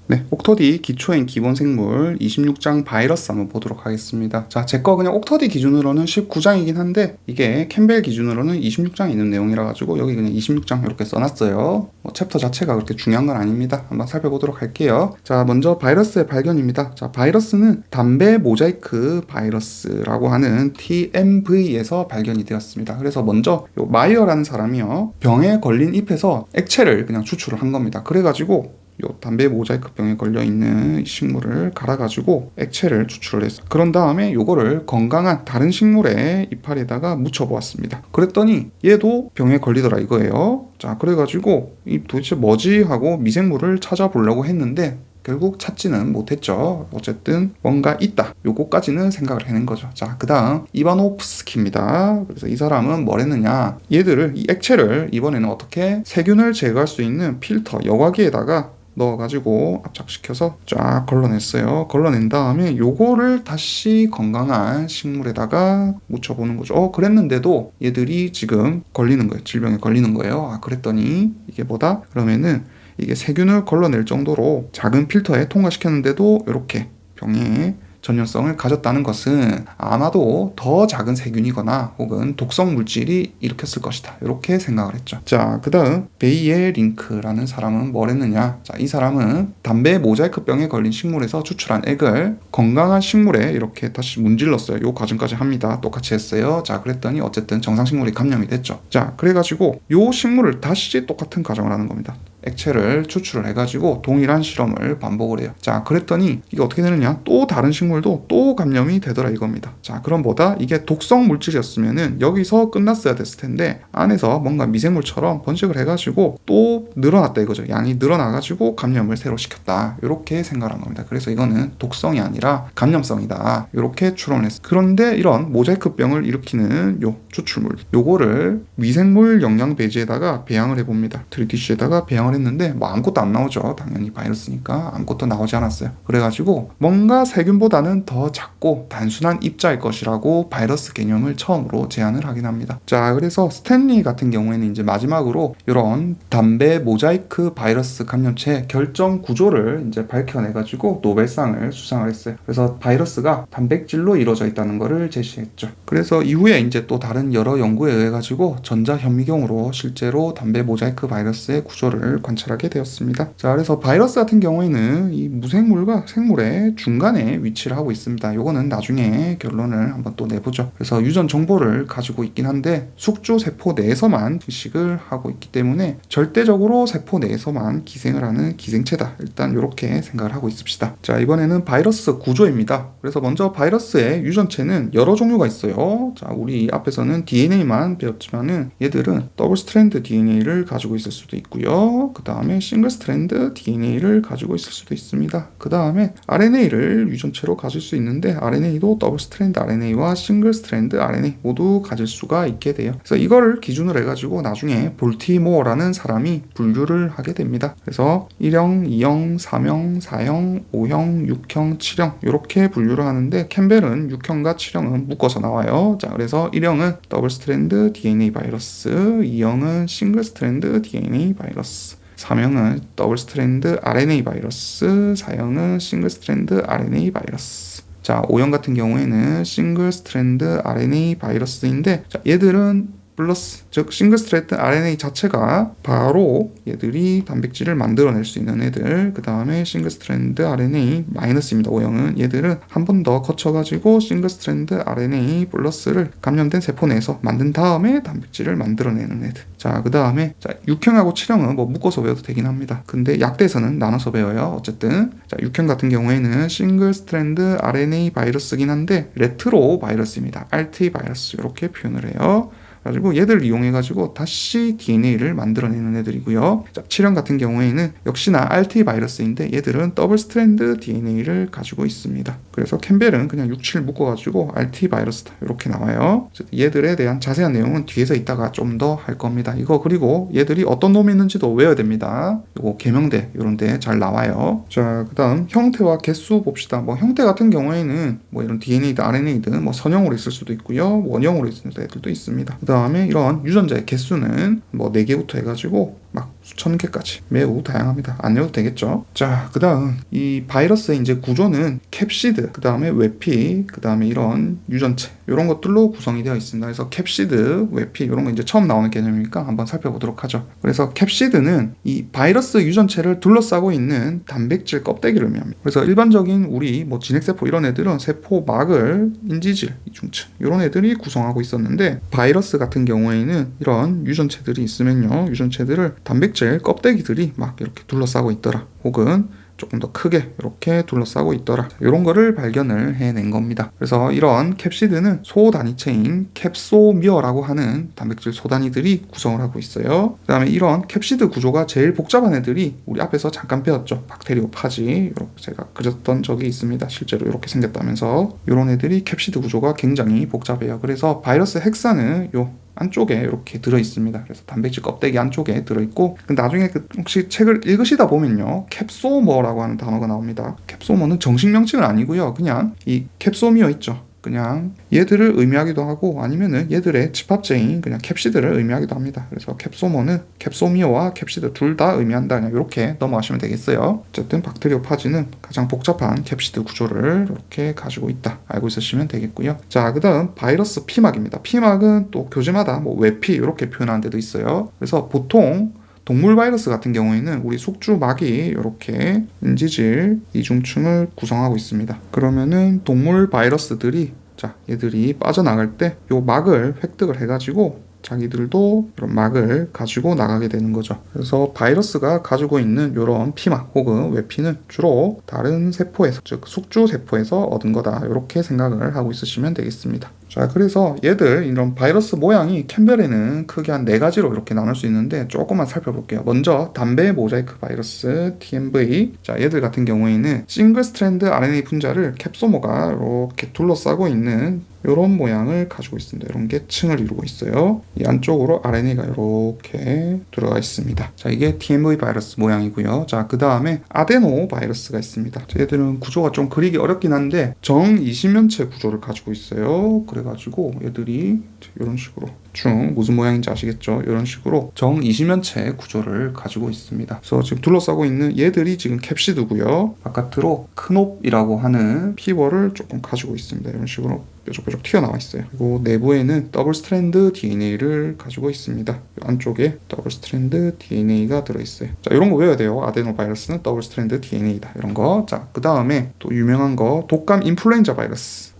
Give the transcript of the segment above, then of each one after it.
네, 옥토디 기초엔 기본 생물 26장 바이러스 한번 보도록 하겠습니다. 자, 제 거 그냥 옥토디 기준으로는 19장이긴 한데 이게 캠벨 기준으로는 26장에 있는 내용이라 가지고 여기 그냥 26장 이렇게 써놨어요. 챕터 자체가 그렇게 중요한 건 아닙니다. 한번 살펴보도록 할게요. 자, 먼저 바이러스의 발견입니다. 자, 바이러스는 담배 모자이크 바이러스라고 하는 TMV에서 발견이 되었습니다. 그래서 먼저 요 마이어라는 사람이요, 병에 걸린 잎에서 액체를 그냥 추출을 한 겁니다. 그래가지고 요 담배 모자이크 병에 걸려있는 식물을 갈아가지고 액체를 추출을 했어요. 그런 다음에 요거를 건강한 다른 식물의 이파리에다가 묻혀보았습니다. 그랬더니 얘도 병에 걸리더라 이거예요. 자, 그래가지고 이 도대체 뭐지 하고 미생물을 찾아보려고 했는데 결국 찾지는 못했죠. 어쨌든 뭔가 있다, 요거까지는 생각을 해낸 거죠. 자, 그 다음 이바노프스키입니다. 그래서 이 사람은 뭘 했느냐, 얘들을, 이 액체를 이번에는 어떻게 세균을 제거할 수 있는 필터 여과기에다가 넣어가지고 압착시켜서 쫙 걸러냈어요. 걸러낸 다음에 요거를 다시 건강한 식물에다가 묻혀보는 거죠. 그랬는데도 얘들이 지금 걸리는 거예요. 질병에 걸리는 거예요. 아, 그랬더니 이게 뭐다? 그러면은 이게 세균을 걸러낼 정도로 작은 필터에 통과시켰는데도 이렇게 병에 전염성을 가졌다는 것은 아마도 더 작은 세균이거나 혹은 독성 물질이 일으켰을 것이다, 이렇게 생각을 했죠. 자, 그 다음 베이에 링크라는 사람은 뭘 했느냐. 자, 이 사람은 담배 모자이크병에 걸린 식물에서 추출한 액을 건강한 식물에 이렇게 다시 문질렀어요. 요 과정까지 합니다. 똑같이 했어요. 자, 그랬더니 어쨌든 정상 식물이 감염이 됐죠. 자, 그래가지고 요 식물을 다시 똑같은 과정을 하는 겁니다. 액체를 추출을 해가지고 동일한 실험을 반복을 해요. 자, 그랬더니 이게 어떻게 되느냐, 또 다른 식물도 또 감염이 되더라 이겁니다. 자, 그럼 뭐다? 이게 독성 물질이었으면은 여기서 끝났어야 됐을 텐데 안에서 뭔가 미생물처럼 번식을 해가지고 또 늘어났다 이거죠. 양이 늘어나가지고 감염을 새로 시켰다, 이렇게 생각한 겁니다. 그래서 이거는 독성이 아니라 감염성이다, 이렇게 추론을 했어요. 그런데 이런 모자이크병을 일으키는 요 추출물, 요거를 미생물 영양 배지에다가 배양을 해봅니다. 3DC에다가 배양을 했는데 뭐 아무것도 안 나오죠. 당연히 바이러스니까 아무것도 나오지 않았어요. 그래가지고 뭔가 세균보다는 더 작고 단순한 입자일 것이라고 바이러스 개념을 처음으로 제안을 하긴 합니다. 자, 그래서 스탠리 같은 경우에는 이제 마지막으로 이런 담배 모자이크 바이러스 감염체 결정 구조를 이제 밝혀내가지고 노벨상을 수상을 했어요. 그래서 바이러스가 단백질로 이루어져 있다는 것을 제시했죠. 그래서 이후에 이제 또 다른 여러 연구에 의해 가지고 전자현미경으로 실제로 담배 모자이크 바이러스의 구조를 관찰하게 되었습니다. 자, 그래서 바이러스 같은 경우에는 이 무생물과 생물의 중간에 위치를 하고 있습니다. 요거는 나중에 결론을 한번 또 내보죠. 그래서 유전 정보를 가지고 있긴 한데 숙주 세포 내에서만 휴식을 하고 있기 때문에 절대적으로 세포 내에서만 기생을 하는 기생체다, 일단 이렇게 생각을 하고 있읍시다. 자, 이번에는 바이러스 구조입니다. 그래서 먼저 바이러스의 유전체는 여러 종류가 있어요. 자, 우리 앞에서는 DNA만 배웠지만은 얘들은 더블 스트랜드 DNA를 가지고 있을 수도 있고요. 그 다음에 싱글 스트랜드 DNA를 가지고 있을 수도 있습니다. 그 다음에 RNA를 유전체로 가질 수 있는데 RNA도 더블 스트랜드 RNA와 싱글 스트랜드 RNA 모두 가질 수가 있게 돼요. 그래서 이거를 기준으로 해가지고 나중에 볼티모어라는 사람이 분류를 하게 됩니다. 그래서 1형, 2형, 3형, 4형, 5형, 6형, 7형 이렇게 분류를 하는데 캠벨은 6형과 7형은 묶어서 나와요. 자, 그래서 1형은 더블 스트랜드 DNA 바이러스, 2형은 싱글 스트랜드 DNA 바이러스, 3형은 더블 스트랜드 RNA 바이러스, 4형은 싱글 스트랜드 RNA 바이러스. 자, 5형 같은 경우에는 싱글 스트랜드 RNA 바이러스인데, 자, 얘들은 플러스, 즉 싱글 스트랜드 RNA 자체가 바로 얘들이 단백질을 만들어낼 수 있는 애들. 그 다음에 싱글 스트랜드 RNA 마이너스입니다. O형은 얘들은 한 번 더 거쳐가지고 싱글 스트랜드 RNA 플러스를 감염된 세포 내에서 만든 다음에 단백질을 만들어내는 애들. 자, 그 다음에 6형하고 7형은 뭐 묶어서 배워도 되긴 합니다. 근데 약대에서는 나눠서 배워요. 어쨌든 자, 6형 같은 경우에는 싱글 스트랜드 RNA 바이러스긴 한데 레트로 바이러스입니다. RT 바이러스 이렇게 표현을 해요. 가지고 얘들을 이용해가지고 다시 DNA를 만들어내는 애들이고요. 자, 7형 같은 경우에는 역시나 RT 바이러스인데 얘들은 더블 스트랜드 DNA를 가지고 있습니다. 그래서 캠벨은 그냥 6, 7 묶어가지고 RT 바이러스다 이렇게 나와요. 얘들에 대한 자세한 내용은 뒤에서 이따가 좀 더 할 겁니다. 이거 그리고 얘들이 어떤 놈이 있는지도 외워야 됩니다. 이거 개명대 이런 데 잘 나와요. 자, 그 다음 형태와 개수 봅시다. 뭐 형태 같은 경우에는 뭐 이런 DNA든 RNA든 뭐 선형으로 있을 수도 있고요, 원형으로 있는 애들도 있습니다. 그 다음에 이런 유전자의 개수는 뭐 4개부터 해가지고 막 수천 개까지 매우 다양합니다. 안 외워도 되겠죠? 자, 그 다음 이 바이러스의 이제 구조는 캡시드, 그 다음에 외피, 그 다음에 이런 유전체 이런 것들로 구성이 되어 있습니다. 그래서 캡시드, 외피 이런 거 이제 처음 나오는 개념이니까 한번 살펴보도록 하죠. 그래서 캡시드는 이 바이러스 유전체를 둘러싸고 있는 단백질 껍데기를 의미합니다. 그래서 일반적인 우리 뭐 진핵세포 이런 애들은 세포막을 인지질, 이중층 이런 애들이 구성하고 있었는데 바이러스 같은 경우에는 이런 유전체들이 있으면요, 유전체들을 단백질 껍데기들이 막 이렇게 둘러싸고 있더라, 혹은 조금 더 크게 이렇게 둘러싸고 있더라, 이런 거를 발견을 해낸 겁니다. 그래서 이런 캡시드는 소단위체인 캡소미어라고 하는 단백질 소단위들이 구성을 하고 있어요. 그 다음에 이런 캡시드 구조가 제일 복잡한 애들이 우리 앞에서 잠깐 배웠죠. 박테리오파지, 이렇게 제가 그렸던 적이 있습니다. 실제로 이렇게 생겼다면서. 이런 애들이 캡시드 구조가 굉장히 복잡해요. 그래서 바이러스 핵산은 요 안쪽에 이렇게 들어있습니다. 그래서 단백질 껍데기 안쪽에 들어있고, 나중에 혹시 책을 읽으시다 보면요, 캡소머라고 하는 단어가 나옵니다. 캡소머는 정식 명칭은 아니고요, 그냥 이 캡소미어 있죠, 그냥 얘들을 의미하기도 하고 아니면은 얘들의 집합체인 그냥 캡시드를 의미하기도 합니다. 그래서 캡소머는 캡소미어와 캡시드 둘 다 의미한다, 그냥 이렇게 넘어가시면 되겠어요. 어쨌든 박테리오파지는 가장 복잡한 캡시드 구조를 이렇게 가지고 있다, 알고 있으시면 되겠고요. 자, 그 다음 바이러스 피막입니다. 피막은 또 교재마다 뭐 외피 이렇게 표현하는 데도 있어요. 그래서 보통 동물 바이러스 같은 경우에는 우리 숙주막이 이렇게 인지질 이중층을 구성하고 있습니다. 그러면은 동물 바이러스들이, 자, 얘들이 빠져나갈 때 요 막을 획득을 해가지고 자기들도 이런 막을 가지고 나가게 되는 거죠. 그래서 바이러스가 가지고 있는 이런 피막 혹은 외피는 주로 다른 세포에서, 즉 숙주 세포에서 얻은 거다, 이렇게 생각을 하고 있으시면 되겠습니다. 자, 그래서 얘들 이런 바이러스 모양이 캠벨에는 크게 한 4가지로 이렇게 나눌 수 있는데 조금만 살펴볼게요. 먼저 담배 모자이크 바이러스 TMV. 자, 얘들 같은 경우에는 싱글 스트랜드 RNA 분자를 캡소모가 이렇게 둘러싸고 있는 이런 모양을 가지고 있습니다. 이런 게 층을 이루고 있어요. 이 안쪽으로 RNA가 이렇게 들어가 있습니다. 자, 이게 TMV 바이러스 모양이고요. 자, 그 다음에 아데노 바이러스가 있습니다. 자, 얘들은 구조가 좀 그리기 어렵긴 한데 정20면체 구조를 가지고 있어요. 그래가지고 얘들이 이런 식으로 쭉 무슨 모양인지 아시겠죠? 이런 식으로 정20면체 구조를 가지고 있습니다. 그래서 지금 둘러싸고 있는 얘들이 지금 캡시드고요. 바깥으로 크롭이라고 하는 피버를 조금 가지고 있습니다. 이런 식으로 뾰족뾰족 튀어나와 있어요. 그리고 내부에는 더블 스트랜드 DNA를 가지고 있습니다. 안쪽에 더블 스트랜드 DNA가 들어있어요. 자, 이런 거 외워야 돼요. 아데노바이러스는 더블 스트랜드 DNA다, 이런 거. 자, 그 다음에 또 유명한 거 독감 인플루엔자 바이러스,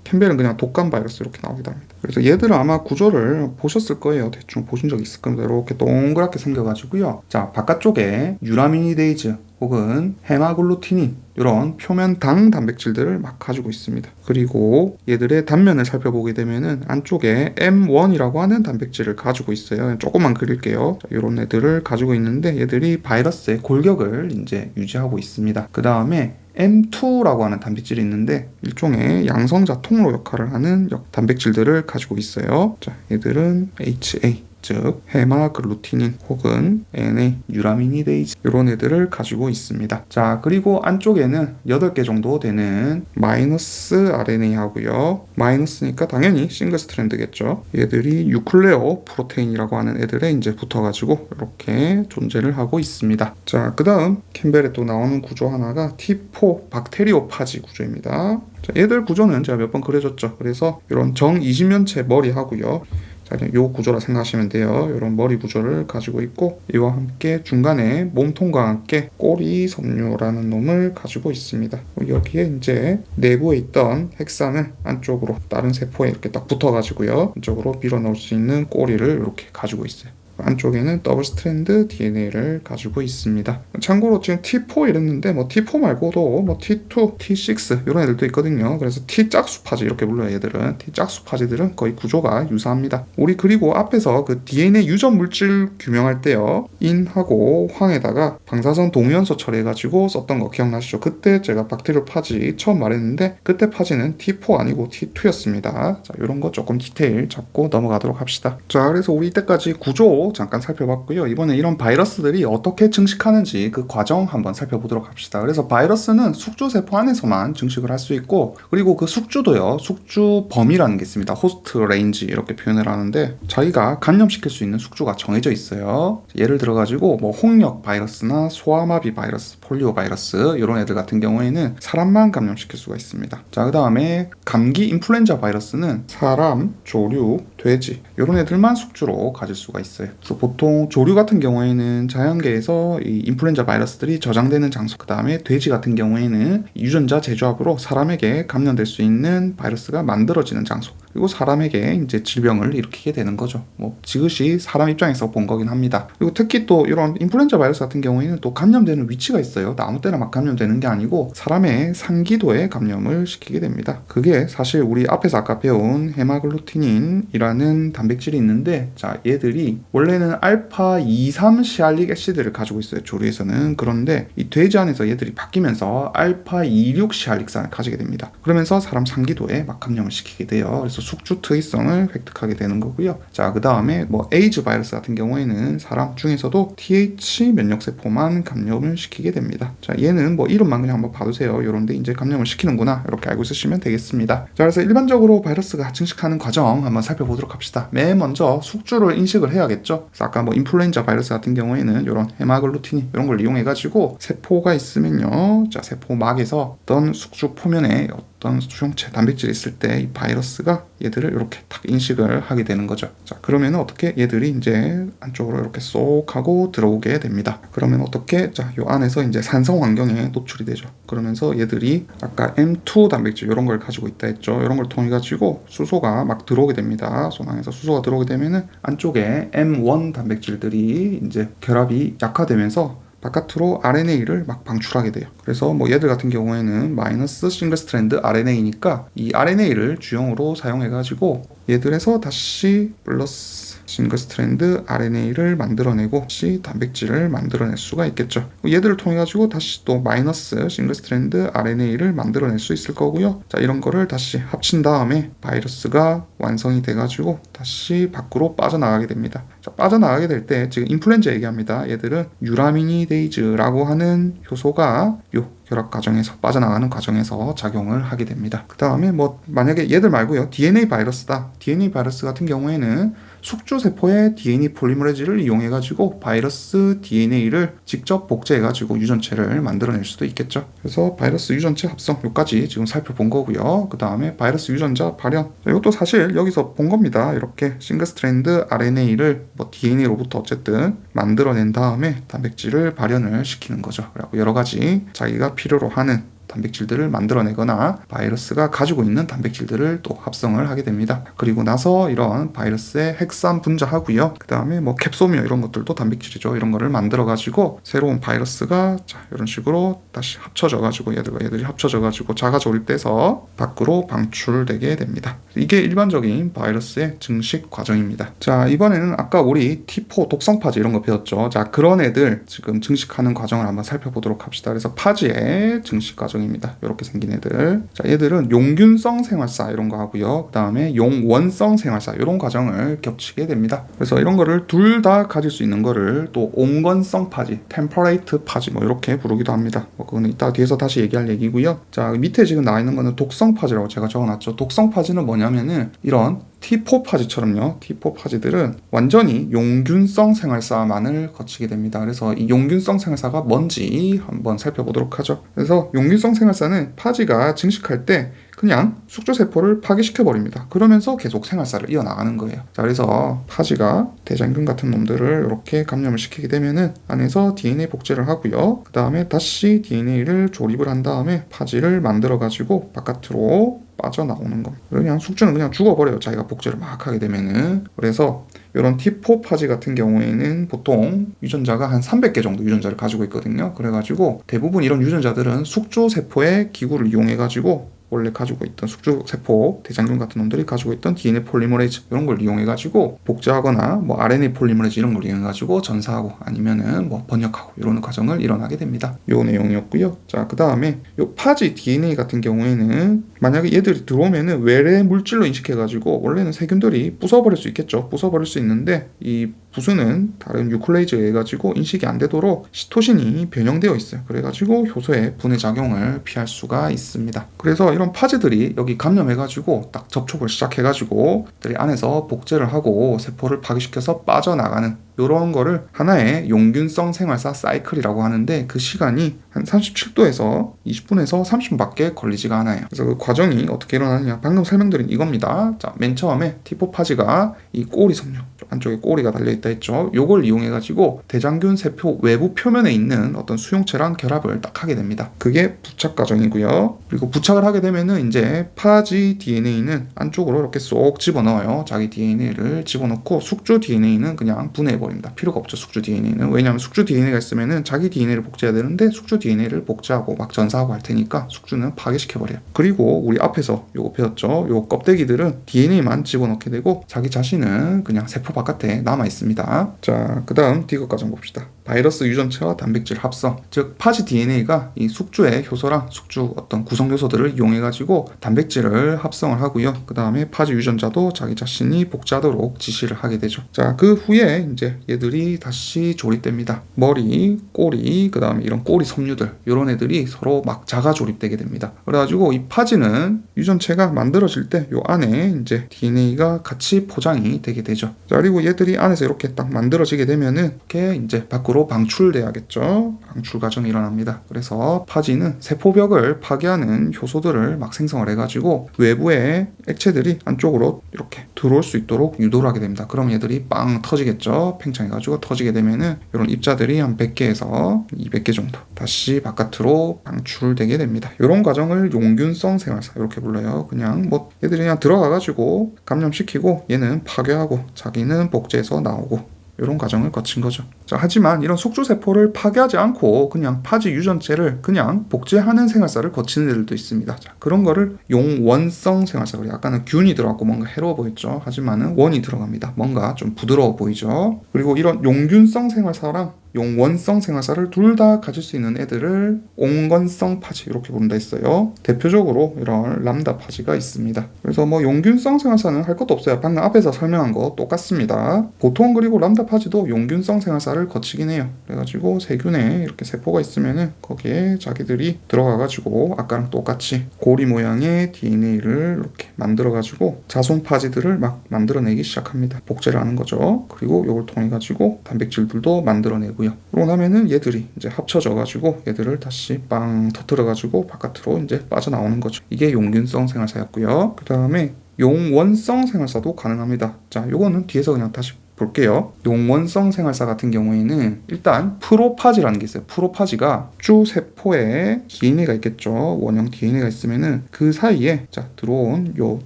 캠벨은 그냥 독감 바이러스 이렇게 나오기도 합니다. 그래서 얘들은 아마 구조를 보셨을 거예요. 대충 보신 적 있을 겁니다. 이렇게 동그랗게 생겨가지고요. 자, 바깥쪽에 유라미니데이즈 혹은 헤마글루티닌 이런 표면 당 단백질들을 막 가지고 있습니다. 그리고 얘들의 단면을 살펴보게 되면은 안쪽에 M1이라고 하는 단백질을 가지고 있어요. 조금만 그릴게요. 자, 이런 애들을 가지고 있는데 얘들이 바이러스의 골격을 이제 유지하고 있습니다. 그 다음에 M2라고 하는 단백질이 있는데 일종의 양성자 통로 역할을 하는 단백질들을 가지고 있어요. 자, 얘들은 HA, 즉 헤마글루티닌 혹은 NA, 유라미니데이즈 이런 애들을 가지고 있습니다. 자, 그리고 안쪽에는 8개 정도 되는 마이너스 RNA 하고요. 마이너스니까 당연히 싱글 스트랜드겠죠. 얘들이 유클레오 프로테인이라고 하는 애들에 이제 붙어가지고 이렇게 존재를 하고 있습니다. 자, 그 다음 캠벨에 또 나오는 구조 하나가 T4 박테리오파지 구조입니다. 자, 얘들 구조는 제가 몇 번 그려줬죠. 그래서 이런 정20면체 머리 하고요. 자, 이 구조라 생각하시면 돼요. 이런 머리 구조를 가지고 있고, 이와 함께 중간에 몸통과 함께 꼬리 섬유라는 놈을 가지고 있습니다. 여기에 이제 내부에 있던 핵산을 안쪽으로 다른 세포에 이렇게 딱 붙어가지고요, 안쪽으로 밀어넣을 수 있는 꼬리를 이렇게 가지고 있어요. 안쪽에는 더블 스트랜드 DNA를 가지고 있습니다. 참고로 지금 T4 이랬는데 뭐 T4 말고도 뭐 T2, T6 이런 애들도 있거든요. 그래서 T짝수파지 이렇게 불러요. 얘들은 T짝수파지들은 거의 구조가 유사합니다. 우리 그리고 앞에서 그 DNA 유전 물질 규명할 때요, 인하고 황에다가 방사선 동위원소 처리해가지고 썼던 거 기억나시죠? 그때 제가 박테리오파지 처음 말했는데 그때 파지는 T4 아니고 T2였습니다. 자, 이런 거 조금 디테일 잡고 넘어가도록 합시다. 자, 그래서 우리 이때까지 구조 세포 잠깐 살펴봤고요. 이번에 이런 바이러스들이 어떻게 증식하는지 그 과정 한번 살펴보도록 합시다. 그래서 바이러스는 숙주세포 안에서만 증식을 할 수 있고, 그리고 그 숙주도요, 숙주 범위라는 게 있습니다. 호스트 레인지 이렇게 표현을 하는데, 자기가 감염시킬 수 있는 숙주가 정해져 있어요. 예를 들어가지고 뭐 홍역 바이러스나 소아마비 바이러스, 폴리오 바이러스 이런 애들 같은 경우에는 사람만 감염시킬 수가 있습니다. 자, 그 다음에 감기 인플루엔자 바이러스는 사람, 조류, 돼지 이런 애들만 숙주로 가질 수가 있어요. 그래서 보통 조류 같은 경우에는 자연계에서 이 인플루엔자 바이러스들이 저장되는 장소, 그 다음에 돼지 같은 경우에는 유전자 재조합으로 사람에게 감염될 수 있는 바이러스가 만들어지는 장소, 그리고 사람에게 이제 질병을 일으키게 되는 거죠. 뭐 지그시 사람 입장에서 본 거긴 합니다. 그리고 특히 또 이런 인플루엔자 바이러스 같은 경우에는 또 감염되는 위치가 있어요. 아무 때나 막 감염되는 게 아니고 사람의 상기도에 감염을 시키게 됩니다. 그게 사실 우리 앞에서 아까 배운 헤마글루티닌이라는 단백질이 있는데, 자, 얘들이 원래는 알파 23 시알릭 애시드를 가지고 있어요, 조류에서는. 그런데 이 돼지 안에서 얘들이 바뀌면서 알파 26 시알릭산을 가지게 됩니다. 그러면서 사람 상기도에 막 감염을 시키게 돼요. 그래서 숙주 특이성을 획득하게 되는 거고요. 자, 그 다음에 뭐 에이즈 바이러스 같은 경우에는 사람 중에서도 TH 면역세포만 감염을 시키게 됩니다. 자, 얘는 뭐 이름만 그냥 한번 봐두세요. 요런데 이제 감염을 시키는구나, 이렇게 알고 있으시면 되겠습니다. 자, 그래서 일반적으로 바이러스가 증식하는 과정 한번 살펴보도록 합시다. 맨 먼저 숙주를 인식을 해야겠죠. 그래서 아까 뭐 인플루엔자 바이러스 같은 경우에는 이런 헤마글루틴 이런 걸 이용해가지고 세포가 있으면요, 자, 세포막에서 어떤 숙주 표면에 어떤 수용체 단백질이 있을 때 이 바이러스가 얘들을 이렇게 딱 인식을 하게 되는 거죠. 자, 그러면 어떻게 얘들이 이제 안쪽으로 이렇게 쏙 하고 들어오게 됩니다. 그러면 어떻게, 자, 요 안에서 이제 산성 환경에 노출이 되죠. 그러면서 얘들이 아까 M2 단백질 이런 걸 가지고 있다 했죠. 이런 걸 통해 가지고 수소가 막 들어오게 됩니다. 손안에서 수소가 들어오게 되면은 안쪽에 M1 단백질들이 이제 결합이 약화되면서 바깥으로 RNA를 막 방출하게 돼요. 그래서 뭐 얘들 같은 경우에는 마이너스 싱글 스트랜드 RNA니까 이 RNA를 주용으로 사용해가지고 얘들에서 다시 플러스 싱글 스트랜드 RNA를 만들어내고 다시 단백질을 만들어낼 수가 있겠죠. 얘들을 통해 가지고 다시 또 마이너스 싱글 스트랜드 RNA를 만들어낼 수 있을 거고요. 자, 이런 거를 다시 합친 다음에 바이러스가 완성이 돼 가지고 다시 밖으로 빠져나가게 됩니다. 자, 빠져나가게 될 때 지금 인플루엔자 얘기합니다. 얘들은 유라미니데이즈라고 하는 효소가 요 결합 과정에서 빠져나가는 과정에서 작용을 하게 됩니다. 그 다음에 뭐 만약에 얘들 말고요, DNA 바이러스다. DNA 바이러스 같은 경우에는 숙주세포의 DNA 폴리머레이즈를 이용해가지고 바이러스 DNA를 직접 복제해가지고 유전체를 만들어낼 수도 있겠죠. 그래서 바이러스 유전체 합성 요까지 지금 살펴본 거고요. 그 다음에 바이러스 유전자 발현, 이것도 사실 여기서 본 겁니다. 이렇게 싱글 스트랜드 RNA를 뭐 DNA로부터 어쨌든 만들어낸 다음에 단백질을 발현을 시키는 거죠. 그리고 여러 가지 자기가 필요로 하는 단백질들을 만들어내거나 바이러스가 가지고 있는 단백질들을 또 합성을 하게 됩니다. 그리고 나서 이런 바이러스의 핵산 분자하고요. 그 다음에 뭐 캡소미어 이런 것들도 단백질이죠. 이런 거를 만들어가지고 새로운 바이러스가 자, 이런 식으로 다시 합쳐져가지고 얘들이 합쳐져가지고 자가 조립돼서 밖으로 방출되게 됩니다. 이게 일반적인 바이러스의 증식 과정입니다. 자, 이번에는 아까 우리 T4 독성 파지 이런 거 배웠죠. 자, 그런 애들 지금 증식하는 과정을 한번 살펴보도록 합시다. 그래서 파지의 증식 과정 입니다. 이렇게 생긴 애들. 자, 얘들은 용균성 생활사 이런 거 하고요. 그 다음에 용원성 생활사 이런 과정을 겹치게 됩니다. 그래서 이런 거를 둘 다 가질 수 있는 거를 또 온건성 파지, 템퍼레이트 파지 뭐 이렇게 부르기도 합니다. 뭐 그거는 이따 뒤에서 다시 얘기할 얘기고요. 자, 밑에 지금 나와 있는 거는 독성 파지라고 제가 적어놨죠. 독성 파지는 뭐냐면은 이런 T4 파지처럼요. T4 파지들은 완전히 용균성 생활사만을 거치게 됩니다. 그래서 이 용균성 생활사가 뭔지 한번 살펴보도록 하죠. 그래서 용균성 생활사는 파지가 증식할 때 그냥 숙주세포를 파괴시켜버립니다. 그러면서 계속 생활사를 이어나가는 거예요. 자, 그래서 파지가 대장균 같은 놈들을 이렇게 감염을 시키게 되면은 안에서 DNA 복제를 하고요. 그 다음에 다시 DNA를 조립을 한 다음에 파지를 만들어가지고 바깥으로 빠져나오는 거. 그냥 숙주는 그냥 죽어버려요. 자기가 복제를 막 하게 되면은. 그래서 이런 T4 파지 같은 경우에는 보통 유전자가 한 300개 정도 유전자를 가지고 있거든요. 그래가지고 대부분 이런 유전자들은 숙주세포의 기구를 이용해가지고 원래 가지고 있던 숙주세포, 대장균 같은 놈들이 가지고 있던 DNA 폴리머레이즈 이런 걸 이용해가지고 복제하거나 뭐 RNA 폴리머레이즈 이런 걸 이용해가지고 전사하고 아니면은 뭐 번역하고 이런 과정을 일어나게 됩니다. 요 내용이었고요. 자, 그 다음에 요 파지 DNA 같은 경우에는 만약에 얘들이 들어오면은 외래 물질로 인식해가지고 원래는 세균들이 부숴버릴 수 있겠죠. 부숴버릴 수 있는데 이 부수는 다른 유클레이즈에 해가지고 인식이 안 되도록 시토신이 변형되어 있어요. 그래가지고 효소의 분해 작용을 피할 수가 있습니다. 그래서 이런 파지들이 여기 감염해가지고 딱 접촉을 시작해가지고 들이 안에서 복제를 하고 세포를 파괴시켜서 빠져나가는 이런 거를 하나의 용균성 생활사 사이클이라고 하는데 그 시간이 한 37도에서 20분에서 30분밖에 걸리지가 않아요. 그래서 그 과정이 어떻게 일어나느냐 방금 설명드린 이겁니다. 자, 맨 처음에 T4 파지가 이 꼬리 섬유 안쪽에 꼬리가 달려있다 했죠. 요걸 이용해가지고 대장균 세포 외부 표면에 있는 어떤 수용체랑 결합을 딱 하게 됩니다. 그게 부착 과정이고요. 그리고 부착을 하게 되면은 이제 파지 DNA는 안쪽으로 이렇게 쏙 집어넣어요. 자기 DNA를 집어넣고 숙주 DNA는 그냥 분해해버립니다. 필요가 없죠, 숙주 DNA는. 왜냐하면 숙주 DNA가 있으면은 자기 DNA를 복제해야 되는데 숙주 DNA를 복제하고 막 전사하고 할 테니까 숙주는 파괴시켜버려요. 그리고 우리 앞에서 요거 배웠죠. 요 껍데기들은 DNA만 집어넣게 되고 자기 자신은 그냥 세포 바깥에 남아 있습니다. 자, 그 다음 디귿 과정 봅시다. 바이러스 유전체와 단백질 합성, 즉 파지 DNA가 이 숙주의 효소랑 숙주 어떤 구성 요소들을 이용해가지고 단백질을 합성을 하고요. 그 다음에 파지 유전자도 자기 자신이 복제하도록 지시를 하게 되죠. 자, 그 후에 이제 얘들이 다시 조립됩니다. 머리, 꼬리, 그 다음에 이런 꼬리 섬유들 이런 애들이 서로 막 자가 조립되게 됩니다. 그래가지고 이 파지는 유전체가 만들어질 때 요 안에 이제 DNA가 같이 포장이 되게 되죠. 자, 그리고 얘들이 안에서 이렇게 딱 만들어지게 되면은 이렇게 이제 밖으로 방출돼야겠죠. 방출 과정이 일어납니다. 그래서 파지는 세포벽을 파괴하는 효소들을 막 생성을 해가지고 외부의 액체들이 안쪽으로 이렇게 들어올 수 있도록 유도를 하게 됩니다. 그럼 얘들이 빵 터지겠죠. 팽창해가지고 터지게 되면은 이런 입자들이 한 100개에서 200개 정도 다시 바깥으로 방출되게 됩니다. 이런 과정을 용균성 생활사 이렇게 불러요. 그냥 뭐 얘들이 그냥 들어가가지고 감염시키고 얘는 파괴하고 자기는 복제해서 나오고 이런 과정을 거친 거죠. 자, 하지만 이런 숙주세포를 파괴하지 않고 그냥 파지 유전체를 그냥 복제하는 생활사를 거치는 애들도 있습니다. 자, 그런 거를 용원성 생활사, 그래요. 아까는 균이 들어갔고 뭔가 해로워 보였죠. 하지만은 원이 들어갑니다. 뭔가 좀 부드러워 보이죠. 그리고 이런 용균성 생활사랑 용원성 생활사를 둘 다 가질 수 있는 애들을 온건성 파지 이렇게 부른다 했어요. 대표적으로 이런 람다 파지가 있습니다. 그래서 뭐 용균성 생활사는 할 것도 없어요. 방금 앞에서 설명한 거 똑같습니다. 보통 그리고 람다 파지도 용균성 생활사를 거치긴 해요. 그래가지고 세균에 이렇게 세포가 있으면은 거기에 자기들이 들어가가지고 아까랑 똑같이 고리 모양의 DNA를 이렇게 만들어가지고 자손 파지들을 막 만들어내기 시작합니다. 복제를 하는 거죠. 그리고 이걸 통해 가지고 단백질들도 만들어내고 그러고 나면은 얘들이 이제 합쳐져가지고 얘들을 다시 빵 터뜨려가지고 바깥으로 이제 빠져나오는 거죠. 이게 용균성 생활사였고요. 그 다음에 용원성 생활사도 가능합니다. 자, 요거는 뒤에서 그냥 다시 볼게요. 용원성 생활사 같은 경우에는 일단 프로파지라는 게 있어요. 프로파지가 숙주 세포에 DNA가 있겠죠. 원형 DNA가 있으면은 그 사이에 자 들어온 요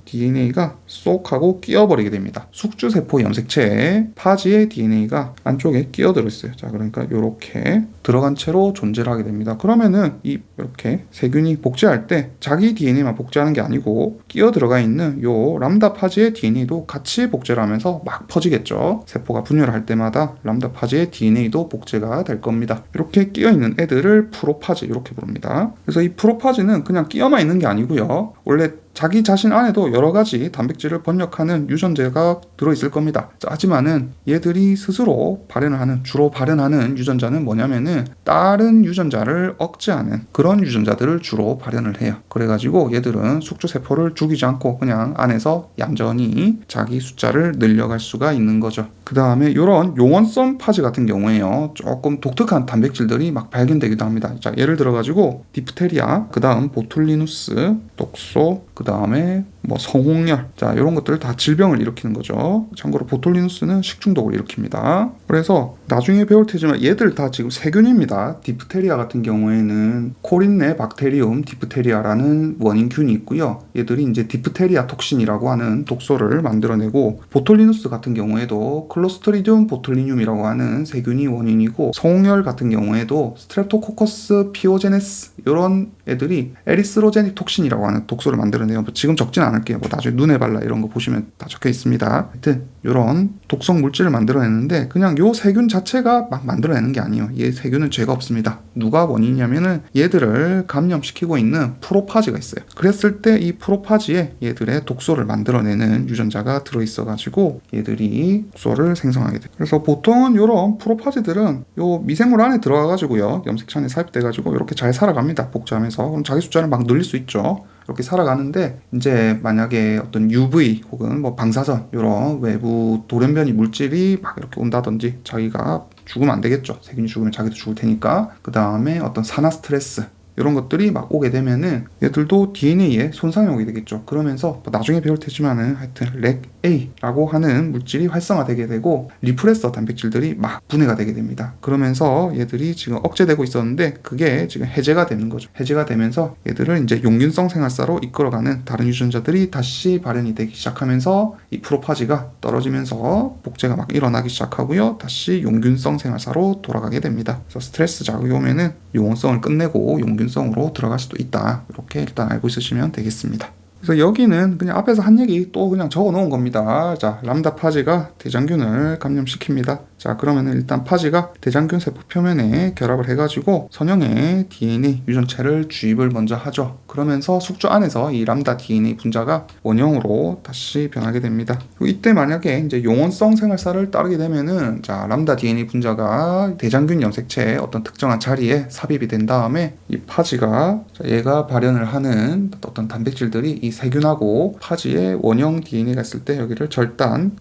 DNA가 쏙 하고 끼어버리게 됩니다. 숙주 세포 염색체에 파지의 DNA가 안쪽에 끼어들어 있어요. 자, 그러니까 요렇게 들어간 채로 존재를 하게 됩니다. 그러면은 이렇게 세균이 복제할 때 자기 DNA만 복제하는 게 아니고 끼어 들어가 있는 요 람다 파지의 DNA도 같이 복제를 하면서 막 퍼지겠죠. 세포가 분열을 할 때마다 람다 파지의 DNA도 복제가 될 겁니다. 이렇게 끼어 있는 애들을 프로파지 이렇게 부릅니다. 그래서 이 프로파지는 그냥 끼어만 있는 게 아니고요. 원래 자기 자신 안에도 여러 가지 단백질을 번역하는 유전자가 들어있을 겁니다. 자, 하지만은 얘들이 스스로 주로 발현하는 유전자는 뭐냐면은 다른 유전자를 억제하는 그런 유전자들을 주로 발현을 해요. 그래가지고 얘들은 숙주세포를 죽이지 않고 그냥 안에서 얌전히 자기 숫자를 늘려갈 수가 있는 거죠. 그 다음에 이런 용원성 파지 같은 경우에요. 조금 독특한 단백질들이 막 발견되기도 합니다. 자, 예를 들어가지고 디프테리아, 그 다음 보툴리누스, 독소, 그 다음에 뭐 성홍열, 자 이런 것들 다 질병을 일으키는 거죠. 참고로 보톨리누스는 식중독을 일으킵니다. 그래서 나중에 배울 테지만 얘들 다 지금 세균입니다. 디프테리아 같은 경우에는 코린네 박테리움 디프테리아라는 원인균이 있고요. 얘들이 이제 디프테리아 톡신이라고 하는 독소를 만들어내고, 보톨리누스 같은 경우에도 클로스트리디움 보톨리늄이라고 하는 세균이 원인이고, 성홍열 같은 경우에도 스트랩토코커스 피오제네스 이런 애들이 에리스로제닉 톡신이라고 하는 독소를 만들어내요. 뭐 지금 적진 않을게요. 뭐 나중에 눈에 발라 이런 거 보시면 다 적혀 있습니다. 하여튼 이런 독성 물질을 만들어내는데 그냥 요 세균 자체가 막 만들어내는 게 아니에요. 얘 세균은 죄가 없습니다. 누가 원인이냐면은 얘들을 감염시키고 있는 프로파지가 있어요. 그랬을 때 이 프로파지에 얘들의 독소를 만들어내는 유전자가 들어있어가지고 얘들이 독소를 생성하게 돼요. 그래서 보통은 이런 프로파지들은 요 미생물 안에 들어가가지고요, 염색체 안에 삽입돼가지고 이렇게 잘 살아갑니다. 복제하면서. 그럼 자기 숫자를 막 늘릴 수 있죠. 이렇게 살아가는데, 이제 만약에 어떤 UV 혹은 뭐 방사선 이런 외부 돌연변이 물질이 막 이렇게 온다든지, 자기가 죽으면 안 되겠죠. 세균이 죽으면 자기도 죽을 테니까. 그 다음에 어떤 산화 스트레스 이런 것들이 막 오게 되면은 얘들도 DNA에 손상이 오게 되겠죠. 그러면서 뭐 나중에 배울 테지만은 하여튼 렉A라고 하는 물질이 활성화되게 되고 리프레서 단백질들이 막 분해가 되게 됩니다. 그러면서 얘들이 지금 억제되고 있었는데 그게 지금 해제가 되는 거죠. 해제가 되면서 얘들을 이제 용균성 생활사로 이끌어가는 다른 유전자들이 다시 발현이 되기 시작하면서 이 프로파지가 떨어지면서 복제가 막 일어나기 시작하고요. 다시 용균성 생활사로 돌아가게 됩니다. 그래서 스트레스 자극이 오면은 용원성을 끝내고 용균성으로 들어갈 수도 있다. 이렇게 일단 알고 있으시면 되겠습니다. 그래서 여기는 그냥 앞에서 한 얘기 또 그냥 적어 놓은 겁니다. 자, 람다 파지가 대장균을 감염시킵니다. 자, 그러면 일단 파지가 대장균 세포 표면에 결합을 해가지고 선형의 DNA 유전체를 주입을 먼저 하죠. 그러면서 숙주 안에서 이 람다 DNA 분자가 원형으로 다시 변하게 됩니다. 그리고 이때 만약에 이제 용원성 생활사를 따르게 되면은, 자, 람다 DNA 분자가 대장균 염색체의 어떤 특정한 자리에 삽입이 된 다음에 이 파지가, 자, 얘가 발현을 하는 어떤 단백질들이 이 세균하고 파지의 원형 DNA가 있을 때 여기를 절단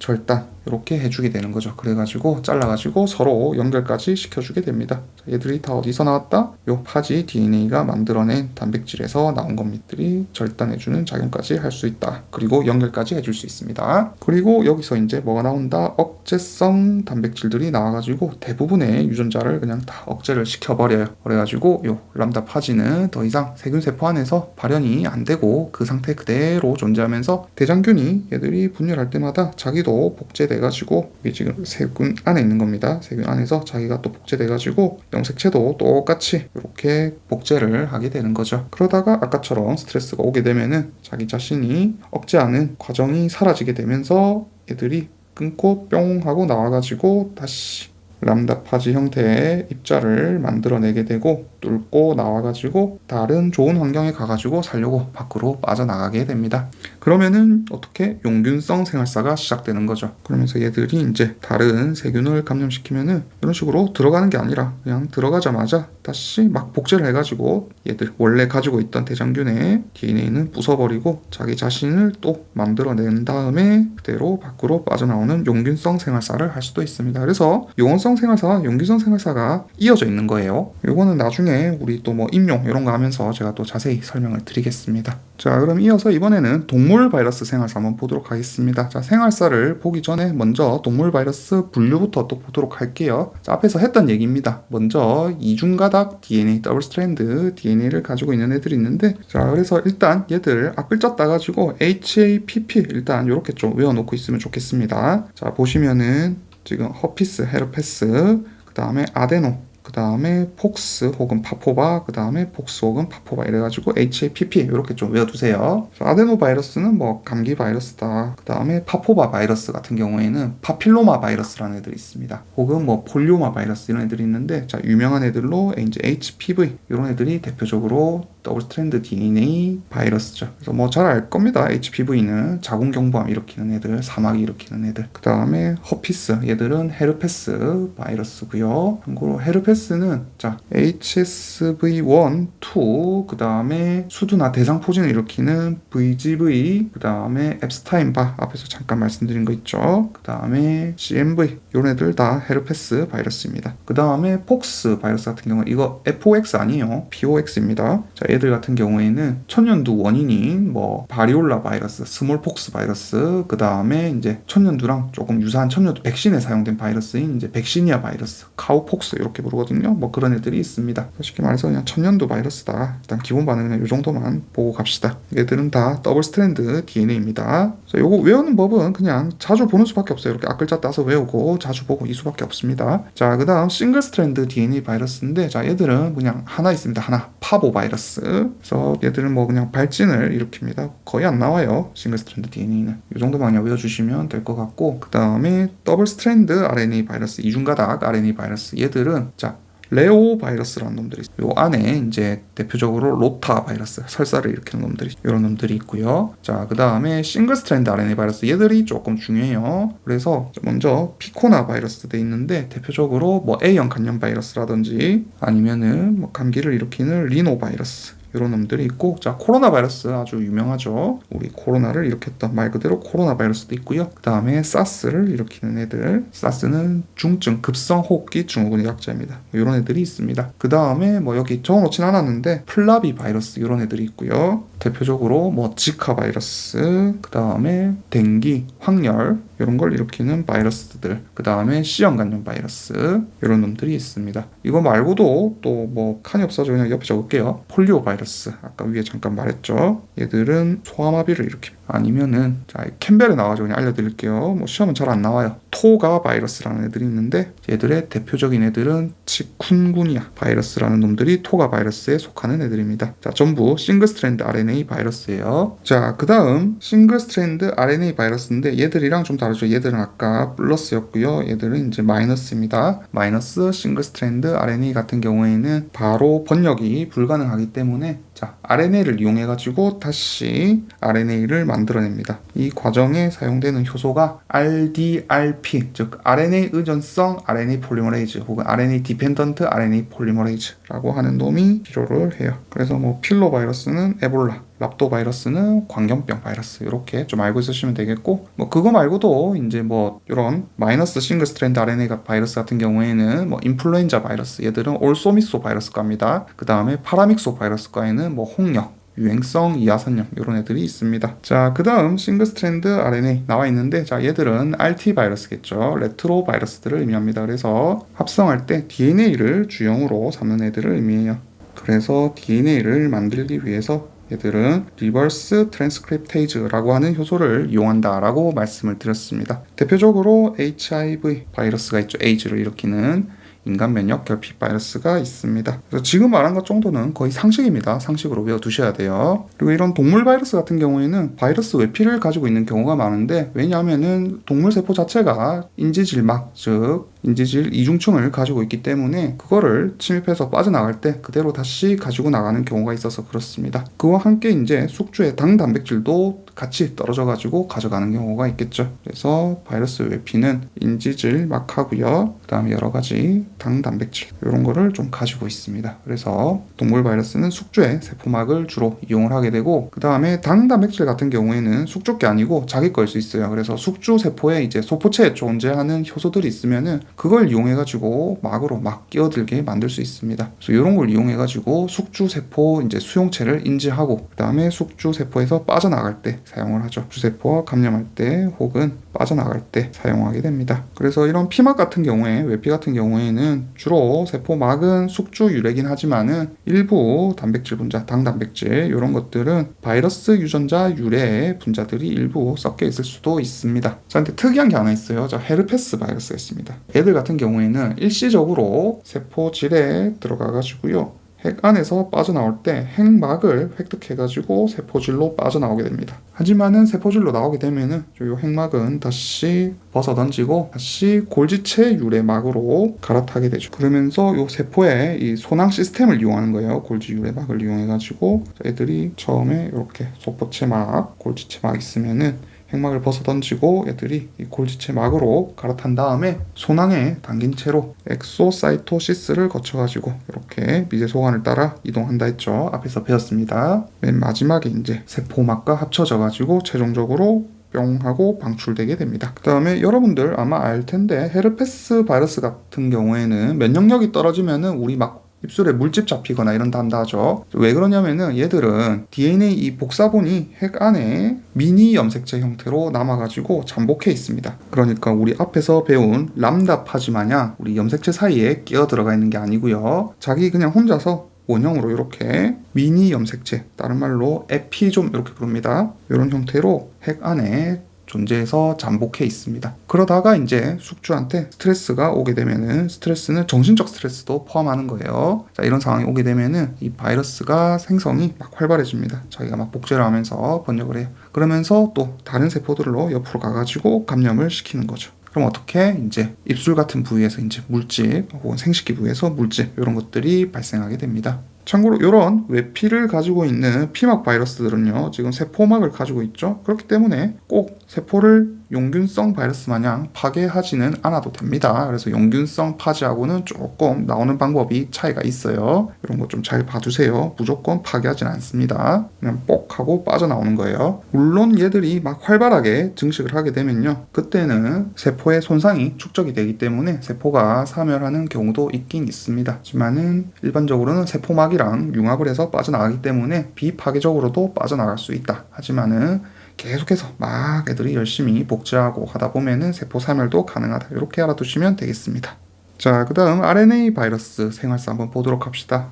이렇게 해주게 되는 거죠. 그래가지고 잘라가지고 서로 연결까지 시켜주게 됩니다. 얘들이 다 어디서 나왔다? 요 파지 DNA가 만들어낸 단백질에서 나온 것들이 절단해주는 작용까지 할 수 있다. 그리고 연결까지 해줄 수 있습니다. 그리고 여기서 이제 뭐가 나온다? 억제성 단백질들이 나와가지고 대부분의 유전자를 그냥 다 억제를 시켜버려요. 그래가지고 요 람다 파지는 더 이상 세균 세포 안에서 발현이 안 되고 그 상태 그대로 존재하면서 대장균이 얘들이 분열할 때마다 자기도 복제돼가지고, 이게 지금 세균 안에 있는 겁니다. 세균 안에서 자기가 또 복제돼가지고 염색체도 똑같이 이렇게 복제를 하게 되는 거죠. 그러다가 아까처럼 스트레스가 오게 되면은 자기 자신이 억제하는 과정이 사라지게 되면서 얘들이 끊고 뿅 하고 나와가지고 다시 람다 파지 형태의 입자를 만들어내게 되고 뚫고 나와가지고 다른 좋은 환경에 가가지고 살려고 밖으로 빠져나가게 됩니다. 그러면은 어떻게 용균성 생활사가 시작되는 거죠. 그러면서 얘들이 이제 다른 세균을 감염시키면은 이런 식으로 들어가는 게 아니라 그냥 들어가자마자 다시 막 복제를 해가지고 얘들 원래 가지고 있던 대장균의 DNA는 부숴버리고 자기 자신을 또 만들어낸 다음에 그대로 밖으로 빠져나오는 용균성 생활사를 할 수도 있습니다. 그래서 용원성 생활사와 용균성 생활사가 이어져 있는 거예요. 이거는 나중에 우리 또 뭐 임용 이런 거 하면서 제가 또 자세히 설명을 드리겠습니다. 자, 그럼 이어서 이번에는 동물 바이러스 생활사 한번 보도록 하겠습니다. 자, 생활사를 보기 전에 먼저 동물 바이러스 분류부터 또 보도록 할게요. 자, 앞에서 했던 얘기입니다. 먼저 이중가닥 DNA, 더블 스트랜드 DNA를 가지고 있는 애들이 있는데, 자, 그래서 일단 얘들 앞글자 따가지고 HAPP 일단 이렇게 좀 외워놓고 있으면 좋겠습니다. 자, 보시면은 지금 허피스, 헤르페스, 그 다음에 아데노, 그 다음에 폭스 혹은 파포바, 그 다음에 폭스 혹은 파포바 이래가지고 HAPP 이렇게 좀 외워두세요. 아데노 바이러스는 뭐 감기 바이러스다. 그 다음에 파포바 바이러스 같은 경우에는 파필로마 바이러스라는 애들이 있습니다. 혹은 뭐 폴리오마 바이러스 이런 애들이 있는데, 자, 유명한 애들로 이제 HPV 이런 애들이 대표적으로 더블 스트랜드 DNA 바이러스죠. 그래서 뭐 잘 알 겁니다. HPV는 자궁경부암 일으키는 애들, 사마귀 일으키는 애들. 그 다음에 허피스 얘들은 헤르페스 바이러스고요. 참고로 헤르페스 HS는 자 HSV1, 2, 그 다음에 수두나 대상 포진을 일으키는 VGV, 그 다음에 앱스타인바 앞에서 잠깐 말씀드린 거 있죠. 그 다음에 CMV 이런 애들 다 헤르페스 바이러스입니다. 그 다음에 폭스 바이러스 같은 경우 이거 FOX 아니에요. POX입니다. 자 얘들 같은 경우에는 천연두 원인인 뭐 바리올라 바이러스, 스몰폭스 바이러스, 그 다음에 이제 천연두랑 조금 유사한 천연두 백신에 사용된 바이러스인 이제 백시니아 바이러스, 카우폭스 이렇게 부르거든요. 뭐 그런 애들이 있습니다. 쉽게 말해서 그냥 천연두 바이러스다. 일단 기본 반응은 이 정도만 보고 갑시다. 얘들은 다 더블 스트랜드 DNA입니다. 요거 외우는 법은 그냥 자주 보는 수밖에 없어요. 이렇게 앞글자 따서 외우고 자주 보고 이 수밖에 없습니다. 자, 그 다음 싱글 스트랜드 DNA 바이러스인데 자 얘들은 그냥 하나 있습니다. 하나, 파보 바이러스. 그래서 얘들은 뭐 그냥 발진을 일으킵니다. 거의 안 나와요. 싱글 스트랜드 DNA는 이 정도만 그냥 외워주시면 될 것 같고, 그 다음에 더블 스트랜드 RNA 바이러스, 이중가닥 RNA 바이러스 얘들은 자 레오 바이러스라는 놈들이 있어요. 요 안에 이제 대표적으로 로타 바이러스, 설사를 일으키는 놈들이 이런 놈들이 있고요. 자, 그 다음에 싱글 스트랜드 RNA 바이러스 얘들이 조금 중요해요. 그래서 먼저 피코나 바이러스 돼 있는데 대표적으로 뭐 A형 간염 바이러스라든지 아니면은 뭐 감기를 일으키는 리노 바이러스 이런 놈들이 있고, 자 코로나 바이러스 아주 유명하죠. 우리 코로나를 일으켰던 말 그대로 코로나 바이러스도 있고요. 그 다음에 사스를 일으키는 애들, 사스는 중증 급성 호흡기 증후군 약자입니다. 이런 애들이 있습니다. 그 다음에 뭐 여기 적어놓진 않았는데 플라비 바이러스 이런 애들이 있고요. 대표적으로 뭐 지카 바이러스, 그 다음에 댕기, 황열 이런 걸 일으키는 바이러스들, 그 다음에 C형 간염 바이러스 이런 놈들이 있습니다. 이거 말고도 또 뭐 칸이 없어서 그냥 옆에 적을게요. 폴리오 바이러스 아까 위에 잠깐 말했죠. 얘들은 소아마비를 일으킵니다. 아니면은 자 캠벨에 나와가지고 그냥 알려드릴게요. 뭐 시험은 잘 안 나와요. 토가 바이러스라는 애들이 있는데 얘들의 대표적인 애들은 치쿤구니아 바이러스라는 놈들이 토가 바이러스에 속하는 애들입니다. 자 전부 싱글 스트랜드 RNA 바이러스예요. 자 그 다음 싱글 스트랜드 RNA 바이러스인데 얘들이랑 좀 다르죠. 얘들은 아까 플러스였고요. 얘들은 이제 마이너스입니다. 마이너스 싱글 스트랜드 RNA 같은 경우에는 바로 번역이 불가능하기 때문에 자 RNA를 이용해 가지고 다시 RNA를 만들어냅니다. 이 과정에 사용되는 효소가 RDRP, 즉 RNA 의존성 RNA 폴리머레이즈 혹은 RNA 디펜던트 RNA 폴리머레이즈라고 하는 놈이 필요를 해요. 그래서 뭐 필로 바이러스는 에볼라, 랍도 바이러스는 광견병 바이러스 이렇게 좀 알고 있으시면 되겠고, 뭐 그거 말고도 이제 뭐 이런 마이너스 싱글 스트랜드 RNA 바이러스 같은 경우에는 뭐 인플루엔자 바이러스 얘들은 올소미소 바이러스과입니다. 그 다음에 파라믹소 바이러스과에는 뭐 홍역, 유행성 이하선염 이런 애들이 있습니다. 자, 그 다음 싱글 스트랜드 RNA 나와 있는데 자 얘들은 RT 바이러스겠죠. 레트로 바이러스들을 의미합니다. 그래서 합성할 때 DNA를 주형으로 삼는 애들을 의미해요. 그래서 DNA를 만들기 위해서 얘들은 리버스 트랜스크립테이즈라고 하는 효소를 이용한다라고 말씀을 드렸습니다. 대표적으로 HIV 바이러스가 있죠. 에이즈를 일으키는 인간 면역 결핍 바이러스가 있습니다. 그래서 지금 말한 것 정도는 거의 상식입니다. 상식으로 외워두셔야 돼요. 그리고 이런 동물 바이러스 같은 경우에는 바이러스 외피를 가지고 있는 경우가 많은데, 왜냐하면은 동물 세포 자체가 인지질막, 즉 인지질 이중층을 가지고 있기 때문에 그거를 침입해서 빠져나갈 때 그대로 다시 가지고 나가는 경우가 있어서 그렇습니다. 그와 함께 이제 숙주의 당 단백질도 같이 떨어져 가지고 가져가는 경우가 있겠죠. 그래서 바이러스 외피는 인지질 막하고요. 그 다음에 여러 가지 당 단백질 이런 거를 좀 가지고 있습니다. 그래서 동물 바이러스는 숙주의 세포막을 주로 이용을 하게 되고, 그 다음에 당 단백질 같은 경우에는 숙주게 아니고 자기 거일 수 있어요. 그래서 숙주 세포에 이제 소포체에 존재하는 효소들이 있으면은 그걸 이용해가지고 막으로 막 끼어들게 만들 수 있습니다. 그래서 이런 걸 이용해가지고 숙주 세포 이제 수용체를 인지하고 그 다음에 숙주 세포에서 빠져나갈 때 사용을 하죠. 숙주 세포와 감염할 때 혹은 빠져나갈 때 사용하게 됩니다. 그래서 이런 피막 같은 경우에, 외피 같은 경우에는 주로 세포막은 숙주 유래긴 하지만은 일부 단백질 분자, 당 단백질 이런 것들은 바이러스 유전자 유래의 분자들이 일부 섞여 있을 수도 있습니다. 자, 근데 특이한 게 하나 있어요. 자, 헤르페스 바이러스가 있습니다. 애들 같은 경우에는 일시적으로 세포질에 들어가가지고요. 핵 안에서 빠져나올 때 핵막을 획득해가지고 세포질로 빠져나오게 됩니다. 하지만은 세포질로 나오게 되면은 이 핵막은 다시 벗어던지고 다시 골지체 유래막으로 갈아타게 되죠. 그러면서 이 세포의 이 소낭 시스템을 이용하는 거예요. 골지 유래막을 이용해가지고 애들이 처음에 이렇게 소포체막, 골지체막 있으면은 핵막을 벗어 던지고 얘들이 이 골지체 막으로 갈아탄 다음에 소낭에 담긴 채로 엑소사이토시스를 거쳐가지고 이렇게 미제 소관을 따라 이동한다 했죠. 앞에서 배웠습니다. 맨 마지막에 이제 세포막과 합쳐져가지고 최종적으로 뿅 하고 방출되게 됩니다. 그 다음에 여러분들 아마 알 텐데 헤르페스 바이러스 같은 경우에는 면역력이 떨어지면은 우리 막 입술에 물집 잡히거나 이런다 한다 하죠. 왜 그러냐면은 얘들은 DNA 이 복사본이 핵 안에 미니 염색체 형태로 남아가지고 잠복해 있습니다. 그러니까 우리 앞에서 배운 람다 파지 마냥 우리 염색체 사이에 끼어 들어가 있는 게 아니고요. 자기 그냥 혼자서 원형으로 이렇게 미니 염색체, 다른 말로 에피좀 이렇게 부릅니다. 이런 형태로 핵 안에 존재해서 잠복해 있습니다. 그러다가 이제 숙주한테 스트레스가 오게 되면은, 스트레스는 정신적 스트레스도 포함하는 거예요. 자, 이런 상황이 오게 되면은 이 바이러스가 생성이 막 활발해집니다. 자기가 막 복제를 하면서 번역을 해요. 그러면서 또 다른 세포들로 옆으로 가가지고 감염을 시키는 거죠. 그럼 어떻게 이제 입술 같은 부위에서 이제 물집 혹은 생식기 부위에서 물집 이런 것들이 발생하게 됩니다. 참고로 이런 외피를 가지고 있는 피막 바이러스들은요, 지금 세포막을 가지고 있죠. 그렇기 때문에 꼭 세포를 용균성 바이러스 마냥 파괴하지는 않아도 됩니다. 그래서 용균성 파지하고는 조금 나오는 방법이 차이가 있어요. 이런 거 좀 잘 봐두세요. 무조건 파괴하지는 않습니다. 그냥 뽁 하고 빠져나오는 거예요. 물론 얘들이 막 활발하게 증식을 하게 되면요, 그때는 세포의 손상이 축적이 되기 때문에 세포가 사멸하는 경우도 있긴 있습니다. 하지만은 일반적으로는 세포막이랑 융합을 해서 빠져나가기 때문에 비파괴적으로도 빠져나갈 수 있다. 하지만은 계속해서 막 애들이 열심히 복제하고 하다 보면은 세포 사멸도 가능하다. 이렇게 알아두시면 되겠습니다. 자, 그 다음 RNA 바이러스 생활사 한번 보도록 합시다.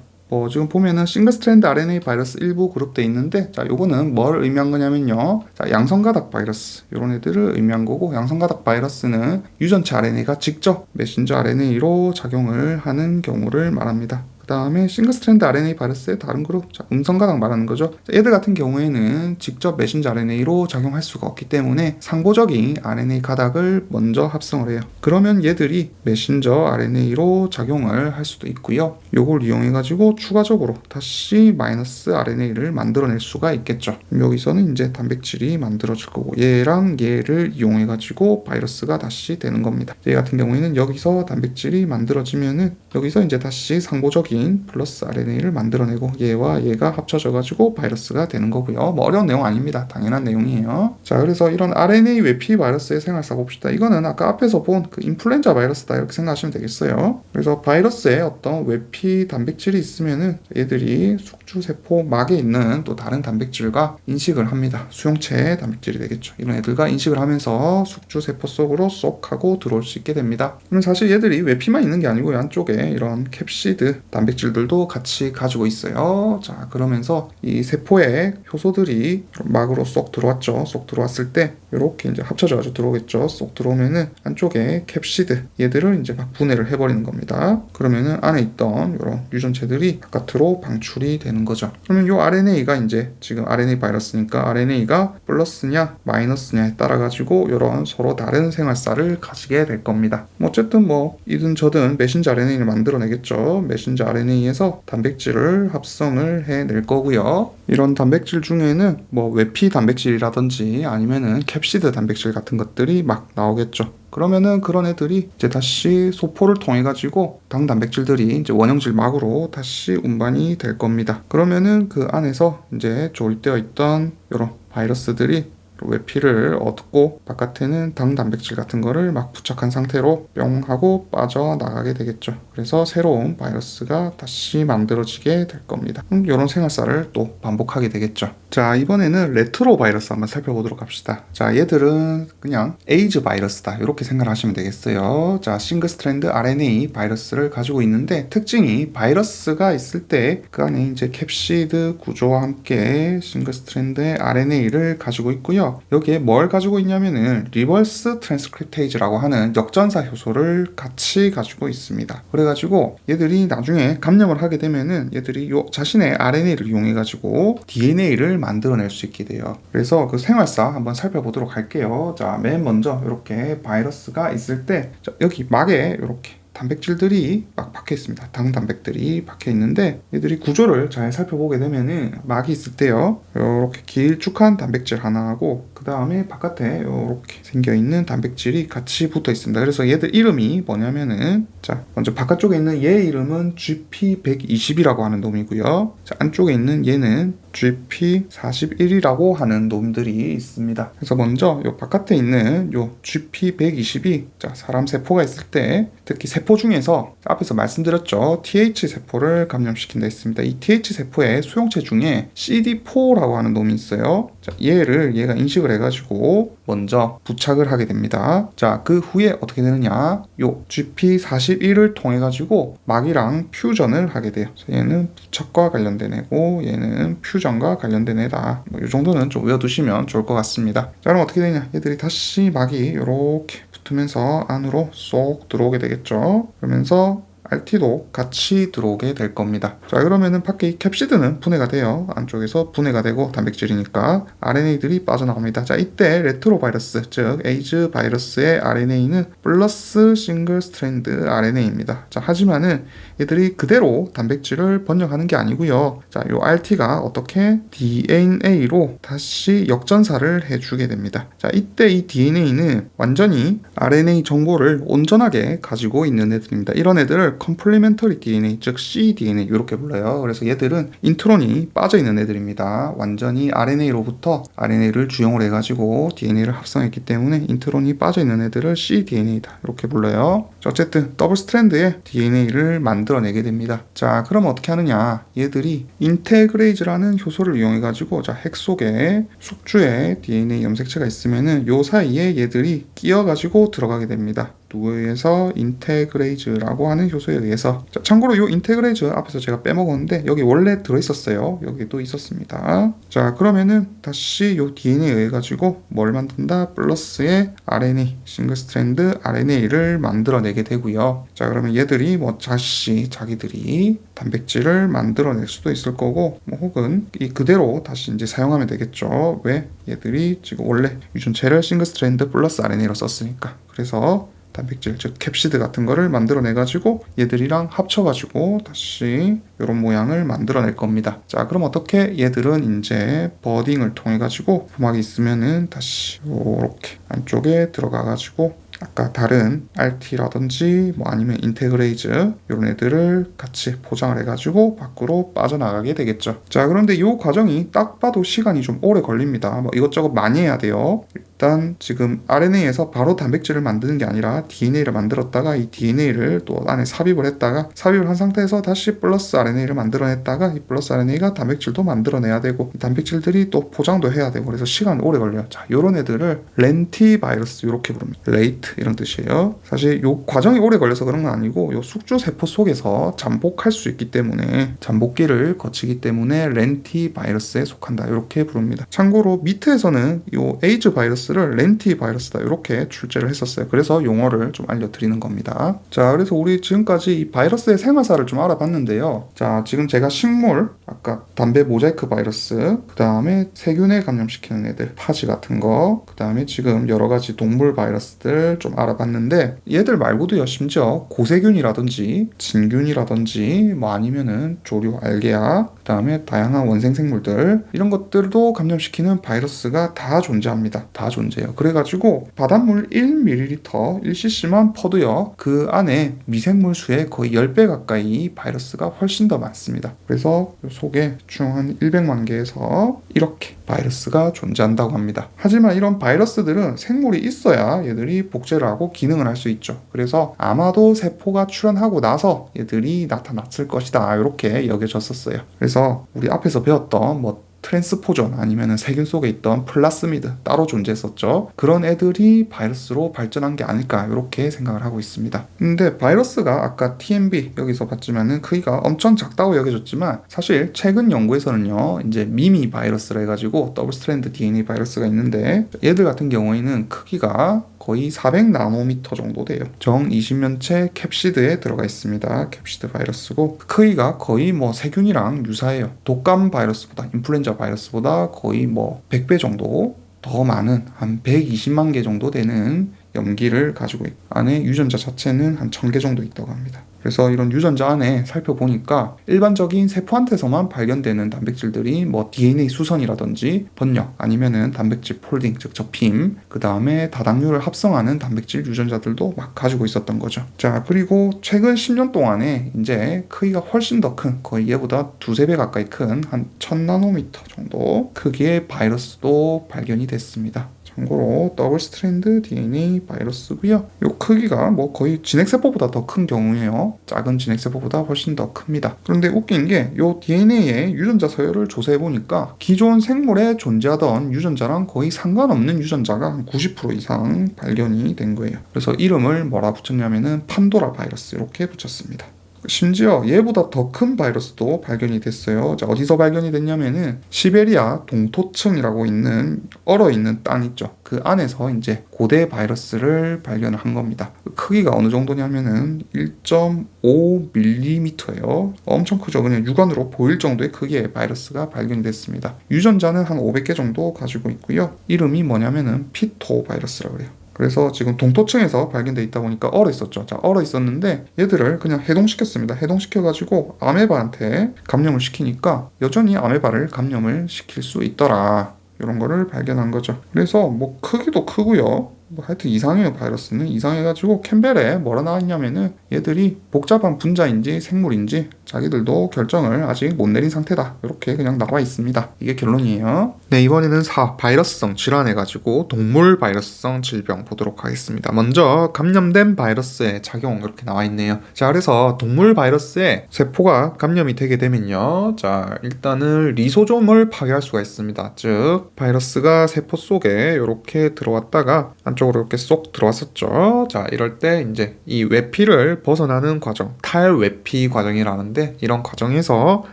지금 보면은 싱글 스트랜드 RNA 바이러스 일부 그룹되어 있는데, 자, 요거는 뭘 의미한 거냐면요, 자, 양성가닥 바이러스, 요런 애들을 의미한 거고, 양성가닥 바이러스는 유전체 RNA가 직접 메신저 RNA로 작용을 하는 경우를 말합니다. 그 다음에 싱글 스트랜드 RNA 바이러스의 다른 그룹, 자, 음성가닥 말하는 거죠. 자, 얘들 같은 경우에는 직접 메신저 RNA로 작용할 수가 없기 때문에 상보적인 RNA 가닥을 먼저 합성을 해요. 그러면 얘들이 메신저 RNA로 작용을 할 수도 있고요. 요걸 이용해 가지고 추가적으로 다시 마이너스 RNA를 만들어낼 수가 있겠죠. 여기서는 이제 단백질이 만들어질 거고, 얘랑 얘를 이용해 가지고 바이러스가 다시 되는 겁니다. 얘 같은 경우에는 여기서 단백질이 만들어지면은 여기서 이제 다시 상보적인 플러스 RNA를 만들어내고 얘와 얘가 합쳐져 가지고 바이러스가 되는 거고요. 뭐 어려운 내용 아닙니다. 당연한 내용이에요. 자, 그래서 이런 RNA 외피 바이러스의 생활사 봅시다. 이거는 아까 앞에서 본 그 인플루엔자 바이러스다 이렇게 생각하시면 되겠어요. 그래서 바이러스에 어떤 외피 단백질이 있으면은 얘들이 숙주세포 막에 있는 또 다른 단백질과 인식을 합니다. 수용체 단백질이 되겠죠. 이런 애들과 인식을 하면서 숙주세포 속으로 쏙 하고 들어올 수 있게 됩니다. 그럼 사실 얘들이 외피만 있는 게 아니고요, 안쪽에 이런 캡시드 단백질들도 같이 가지고 있어요. 자, 그러면서 이 세포의 효소들이 막으로 쏙 들어왔죠. 쏙 들어왔을 때 이렇게 이제 합쳐져 가지고 들어오겠죠. 쏙 들어오면은 안쪽에 캡시드 얘들을 이제 막 분해를 해버리는 겁니다. 그러면은 안에 있던 이런 유전체들이 바깥으로 방출이 되는 거죠. 그러면 이 RNA가 이제 지금 RNA 바이러스니까 RNA가 플러스냐 마이너스냐에 따라 가지고 이런 서로 다른 생활사를 가지게 될 겁니다. 어쨌든 뭐 이든 저든 메신저 RNA를 만들어내겠죠. 메신저 RNA에서 단백질을 합성을 해낼 거고요. 이런 단백질 중에는 뭐 외피 단백질이라든지 아니면은 캡시드 단백질 같은 것들이 막 나오겠죠. 그러면은 그런 애들이 이제 다시 소포를 통해 가지고 당 단백질들이 이제 원형질 막으로 다시 운반이 될 겁니다. 그러면은 그 안에서 이제 조립되어 있던 이런 바이러스들이 외피를 얻고 바깥에는 당 단백질 같은 거를 막 부착한 상태로 뿅 하고 빠져나가게 되겠죠. 그래서 새로운 바이러스가 다시 만들어지게 될 겁니다. 이런 생활사를 또 반복하게 되겠죠. 자, 이번에는 레트로 바이러스 한번 살펴보도록 합시다. 자, 얘들은 그냥 에이즈 바이러스다 이렇게 생각하시면 되겠어요. 자, 싱글 스트랜드 RNA 바이러스를 가지고 있는데, 특징이 바이러스가 있을 때 그 안에 이제 캡시드 구조와 함께 싱글 스트랜드의 RNA를 가지고 있고요. 여기에 뭘 가지고 있냐면은 리버스 트랜스크립테이즈라고 하는 역전사 효소를 같이 가지고 있습니다. 그래가지고 얘들이 나중에 감염을 하게 되면은 얘들이 자신의 RNA를 이용해 가지고 DNA를 만들어낼 수 있게 돼요. 그래서 그 생활사 한번 살펴보도록 할게요. 자, 맨 먼저 이렇게 바이러스가 있을 때, 자, 여기 막에 이렇게 단백질들이 막 박혀 있습니다. 당 단백들이 박혀 있는데 얘들이 구조를 잘 살펴보게 되면은 막이 있을 때요. 이렇게 길쭉한 단백질 하나하고 그 다음에 바깥에 이렇게 생겨 있는 단백질이 같이 붙어 있습니다. 그래서 얘들 이름이 뭐냐면은 자 먼저 바깥쪽에 있는 얘 이름은 GP120이라고 하는 놈이고요. 자 안쪽에 있는 얘는 GP41이라고 하는 놈들이 있습니다. 그래서 먼저 요 바깥에 있는 요 GP120이 자 사람 세포가 있을 때 특히 세포 중에서 앞에서 말씀드렸죠. TH 세포를 감염시킨다 했습니다. 이 TH 세포의 수용체 중에 CD4라고 하는 놈이 있어요. 자, 얘가 인식을 해가지고 먼저 부착을 하게 됩니다. 자, 그 후에 어떻게 되느냐? 요 GP41을 통해 가지고 막이랑 퓨전을 하게 돼요. 그래서 얘는 부착과 관련된 애고 얘는 퓨전과 관련된 애다. 이 정도는 좀 외워두시면 좋을 것 같습니다. 자, 그럼 어떻게 되냐? 얘들이 다시 막이 이렇게 붙으면서 안으로 쏙 들어오게 되겠죠. 그러면서 RT도 같이 들어오게 될 겁니다. 자, 그러면은 밖에 이 캡시드는 분해가 돼요. 안쪽에서 분해가 되고 단백질이니까 RNA들이 빠져나갑니다. 자, 이때 레트로바이러스, 즉 에이즈 바이러스의 RNA는 플러스 싱글 스트랜드 RNA입니다. 자, 하지만은 얘들이 그대로 단백질을 번역하는 게 아니고요. 자, 요 RT가 어떻게 DNA로 다시 역전사를 해주게 됩니다. 자, 이때 이 DNA는 완전히 RNA 정보를 온전하게 가지고 있는 애들입니다. 이런 애들을 컴플리멘터리 DNA, 즉 cDNA 이렇게 불러요. 그래서 얘들은 인트론이 빠져있는 애들입니다. 완전히 RNA로부터 RNA를 주용을 해가지고 DNA를 합성했기 때문에 인트론이 빠져있는 애들을 cDNA다 이렇게 불러요. 자, 어쨌든 더블 스트랜드의 DNA를 만들어내게 됩니다. 자, 그럼 어떻게 하느냐? 얘들이 인테그레이즈라는 효소를 이용해가지고 자, 핵 속에 숙주에 DNA 염색체가 있으면은 요 사이에 얘들이 끼어가지고 들어가게 됩니다. 누구에 의해서? 인테그레이즈라고 하는 효소에 의해서. 자, 참고로 이 인테그레이즈 앞에서 제가 빼먹었는데 여기 원래 들어있었어요. 여기도 있었습니다. 자, 그러면은 다시 이 DNA에 의해 가지고 뭘 만든다? 플러스의 RNA, 싱글 스트랜드 RNA를 만들어내게 되고요. 자, 그러면 얘들이 뭐 자기들이 단백질을 만들어낼 수도 있을 거고 뭐 혹은 이 그대로 다시 이제 사용하면 되겠죠. 왜? 얘들이 지금 원래 유전체를 싱글 스트랜드 플러스 RNA로 썼으니까. 그래서 단백질, 즉 캡시드 같은 거를 만들어내가지고 얘들이랑 합쳐가지고 다시 이런 모양을 만들어낼 겁니다. 자, 그럼 어떻게? 얘들은 이제 버딩을 통해가지고 부막이 있으면은 다시 이렇게 안쪽에 들어가가지고 아까 다른 RT라든지 뭐 아니면 인테그레이즈 이런 애들을 같이 포장을 해가지고 밖으로 빠져나가게 되겠죠. 자, 그런데 이 과정이 딱 봐도 시간이 좀 오래 걸립니다. 뭐 이것저것 많이 해야 돼요. 일단 지금 RNA에서 바로 단백질을 만드는 게 아니라 DNA를 만들었다가 이 DNA를 또 안에 삽입을 했다가 삽입을 한 상태에서 다시 플러스 RNA를 만들어냈다가 이 플러스 RNA가 단백질도 만들어내야 되고 이 단백질들이 또 포장도 해야 되고 그래서 시간 오래 걸려요. 자, 요런 애들을 렌티바이러스 이렇게 부릅니다. 레이트 이런 뜻이에요. 사실 요 과정이 오래 걸려서 그런 건 아니고 요 숙주 세포 속에서 잠복할 수 있기 때문에 잠복기를 거치기 때문에 렌티바이러스에 속한다 이렇게 부릅니다. 참고로 미트에서는 요 에이즈 바이러스를 렌티바이러스다 이렇게 출제를 했었어요. 그래서 용어를 좀 알려드리는 겁니다. 자, 그래서 우리 지금까지 이 바이러스의 생활사를 좀 알아봤는데요. 자, 지금 제가 식물, 아까 담배 모자이크 바이러스, 그 다음에 세균에 감염시키는 애들, 파지 같은 거, 그 다음에 지금 여러 가지 동물 바이러스들 좀 알아봤는데 얘들 말고도요, 심지어 고세균이라든지 진균이라든지 뭐 아니면은 조류 알게아, 그 다음에 다양한 원생생물들 이런 것들도 감염시키는 바이러스가 다 존재합니다. 다 존재해요. 그래가지고 바닷물 1ml, 1cc만 퍼도요 그 안에 미생물 수의 거의 10배 가까이 바이러스가 훨씬 더 많습니다. 그래서 속에 총 한 100만 개에서 이렇게 바이러스가 존재한다고 합니다. 하지만 이런 바이러스들은 생물이 있어야 얘들이 복제를 하고 기능을 할 수 있죠. 그래서 아마도 세포가 출현하고 나서 얘들이 나타났을 것이다 이렇게 여겨졌었어요. 그래서 우리 앞에서 배웠던 뭐 트랜스포전 아니면 세균 속에 있던 플라스미드 따로 존재했었죠. 그런 애들이 바이러스로 발전한 게 아닐까 이렇게 생각을 하고 있습니다. 근데 바이러스가 아까 TMB 여기서 봤지만은 크기가 엄청 작다고 여겨졌지만 사실 최근 연구에서는요 이제 미미 바이러스라 해가지고 더블 스트랜드 DNA 바이러스가 있는데 얘들 같은 경우에는 크기가 거의 400나노미터 정도 돼요. 정 20면체 캡시드에 들어가 있습니다. 캡시드 바이러스고 크기가 거의 뭐 세균이랑 유사해요. 독감 바이러스보다 인플루엔자 바이러스보다 거의 뭐 100배 정도 더 많은 한 120만 개 정도 되는 염기를 가지고 있고 안에 유전자 자체는 한 1000개 정도 있다고 합니다. 그래서 이런 유전자 안에 살펴보니까 일반적인 세포한테서만 발견되는 단백질들이 뭐 DNA 수선이라든지 번역 아니면은 단백질 폴딩 즉 접힘 그 다음에 다당류를 합성하는 단백질 유전자들도 막 가지고 있었던 거죠. 자, 그리고 최근 10년 동안에 이제 크기가 훨씬 더 큰 거의 얘보다 두세 배 가까이 큰 한 1000나노미터 정도 크기의 바이러스도 발견이 됐습니다. 참고로 더블 스트랜드 DNA 바이러스고요. 이 크기가 뭐 거의 진핵세포보다 더 큰 경우에요. 작은 진핵세포보다 훨씬 더 큽니다. 그런데 웃긴 게 이 DNA의 유전자 서열을 조사해 보니까 기존 생물에 존재하던 유전자랑 거의 상관없는 유전자가 한 90% 이상 발견이 된 거예요. 그래서 이름을 뭐라 붙였냐면은 판도라 바이러스 이렇게 붙였습니다. 심지어 얘보다 더 큰 바이러스도 발견이 됐어요. 자, 어디서 발견이 됐냐면은 시베리아 동토층이라고 있는 얼어있는 땅 있죠. 그 안에서 이제 고대 바이러스를 발견을 한 겁니다. 크기가 어느 정도냐면은 1.5mm예요. 엄청 크죠. 그냥 육안으로 보일 정도의 크기의 바이러스가 발견이 됐습니다. 유전자는 한 500개 정도 가지고 있고요. 이름이 뭐냐면은 피토 바이러스라고 그래요. 그래서 지금 동토층에서 발견돼 있다 보니까 얼어 있었죠. 자, 얼어 있었는데 얘들을 그냥 해동시켰습니다. 해동시켜가지고 아메바한테 감염을 시키니까 여전히 아메바를 감염을 시킬 수 있더라. 이런 거를 발견한 거죠. 그래서 뭐 크기도 크고요. 뭐 하여튼 이상해요. 바이러스는 이상해가지고 캠벨에 뭐라 나왔냐면은 얘들이 복잡한 분자인지 생물인지 자기들도 결정을 아직 못 내린 상태다. 이렇게 그냥 나와 있습니다. 이게 결론이에요. 네, 이번에는 4. 바이러스성 질환해가지고 동물 바이러스성 질병 보도록 하겠습니다. 먼저 감염된 바이러스의 작용 이렇게 나와 있네요. 자, 그래서 동물 바이러스에 세포가 감염이 되게 되면요. 자, 일단은 리소좀을 파괴할 수가 있습니다. 즉 바이러스가 세포 속에 이렇게 들어왔다가 안쪽으로 이렇게 쏙 들어왔었죠. 자, 이럴 때 이제 이 외피를 벗어나는 과정, 탈외피 과정이라는데 이런 과정에서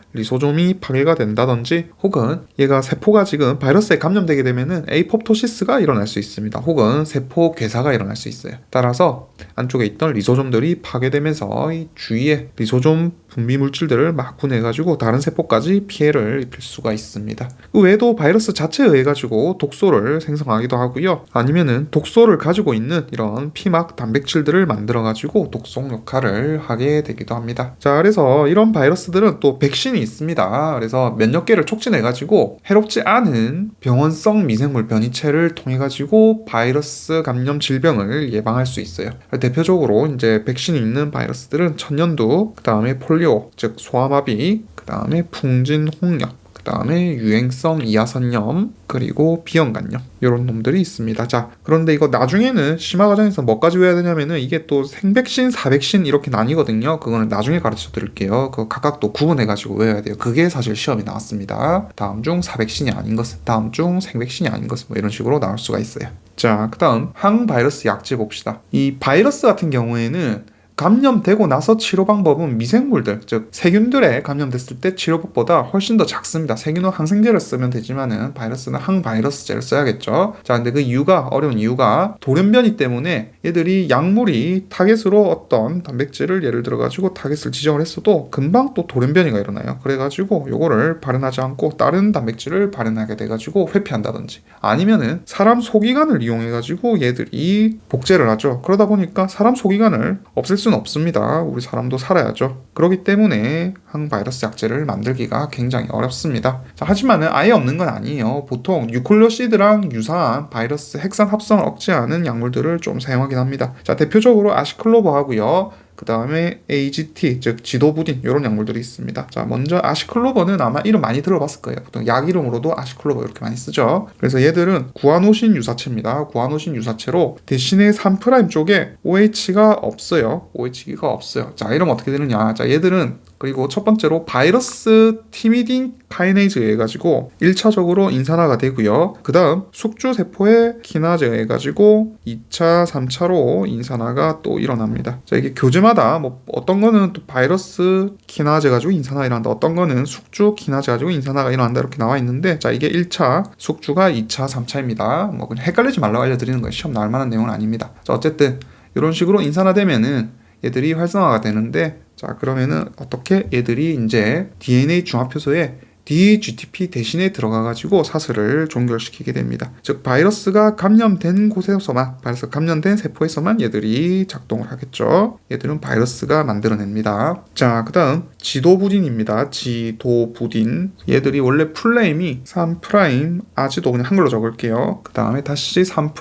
리소좀이 파괴가 된다든지 혹은 얘가 세포가 지금 바이러스에 감염되게 되면은 에이포토시스가 일어날 수 있습니다. 혹은 세포 괴사가 일어날 수 있어요. 따라서 안쪽에 있던 리소좀들이 파괴되면서 이 주위에 리소좀 분비 물질들을 막 분해가지고 다른 세포까지 피해를 입힐 수가 있습니다. 그 외에도 바이러스 자체에 의해가지고 독소를 생성하기도 하고요. 아니면은 독소를 가지고 있는 이런 피막 단백질들을 만들어가지고 독성 역할을 하게 되기도 합니다. 자, 그래서 이런 바이러스들은 또 백신이 있습니다. 그래서 면역계를 촉진해가지고 해롭지 않은 병원성 미생물 변이체를 통해가지고 바이러스 감염 질병을 예방할 수 있어요. 대표적으로 이제 백신이 있는 바이러스들은 천연두, 그 다음에 폴리오, 즉 소아마비, 그 다음에 풍진홍역, 그 다음에 유행성 이하선염, 그리고 비형간염 이런 놈들이 있습니다. 자, 그런데 이거 나중에는 심화 과정에서 뭐까지 외워야 되냐면은 이게 또 생백신, 사백신 이렇게 나뉘거든요. 그거는 나중에 가르쳐 드릴게요. 그거 각각 또 구분해가지고 외워야 돼요. 그게 사실 시험에 나왔습니다. 다음 중 사백신이 아닌 것은, 다음 중 생백신이 아닌 것은 뭐 이런 식으로 나올 수가 있어요. 자, 그 다음 항바이러스 약제 봅시다. 이 바이러스 같은 경우에는 감염되고 나서 치료 방법은 미생물들, 즉 세균들에 감염됐을 때 치료법보다 훨씬 더 작습니다. 세균은 항생제를 쓰면 되지만은 바이러스는 항바이러스제를 써야겠죠. 자, 근데 그 이유가 어려운 이유가 돌연변이 때문에 얘들이 약물이 타겟으로 어떤 단백질을 예를 들어 가지고 타겟을 지정을 했어도 금방 또 돌연변이가 일어나요. 그래가지고 요거를 발현하지 않고 다른 단백질을 발현하게 돼가지고 회피한다든지 아니면은 사람 소기관을 이용해가지고 얘들이 복제를 하죠. 그러다 보니까 사람 소기관을 없앨 수는 없습니다. 우리 사람도 살아야죠. 그렇기 때문에 항바이러스 약제를 만들기가 굉장히 어렵습니다. 자, 하지만은 아예 없는 건 아니에요. 보통 뉴클레오시드랑 유사한 바이러스 핵산 합성을 억제하는 약물들을 좀 사용하긴 합니다. 자, 대표적으로 아시클로버 하고요. 그 다음에 AGT, 즉 지도부딘 이런 약물들이 있습니다. 자, 먼저 아시클로버는 아마 이름 많이 들어봤을 거예요. 보통 약 이름으로도 아시클로버 이렇게 많이 쓰죠. 그래서 얘들은 구아노신 유사체입니다. 구아노신 유사체로 대신에 3' 쪽에 OH가 없어요. OH가 없어요. 자, 이러면 어떻게 되느냐. 자, 얘들은 그리고 첫 번째로 바이러스 티미딘 카이네이즈에 의해 가지고 1차적으로 인산화가 되고요. 그 다음 숙주세포의 키나즈에 의해 가지고 2차, 3차로 인산화가 또 일어납니다. 자, 이게 교재마다 뭐 어떤 거는 또 바이러스 키나즈 가지고 인산화가 일어난다. 어떤 거는 숙주 키나즈 가지고 인산화가 일어난다. 이렇게 나와 있는데 자, 이게 1차, 숙주가 2차, 3차입니다. 뭐 그냥 헷갈리지 말라고 알려드리는 거예요. 시험 나올 만한 내용은 아닙니다. 자, 어쨌든 이런 식으로 인산화되면은 얘들이 활성화가 되는데 자, 그러면은 어떻게 얘들이 이제 DNA 중합효소에 DGTP 대신에 들어가가지고 사슬을 종결시키게 됩니다. 즉 바이러스가 감염된 곳에서만, 바이러스 감염된 세포에서만 얘들이 작동을 하겠죠. 얘들은 바이러스가 만들어냅니다. 자, 그 다음 지도부딘입니다. 지도부딘. 얘들이 원래 풀네임이 3' 아지도 그냥 한글로 적을게요. 그 다음에 다시 3'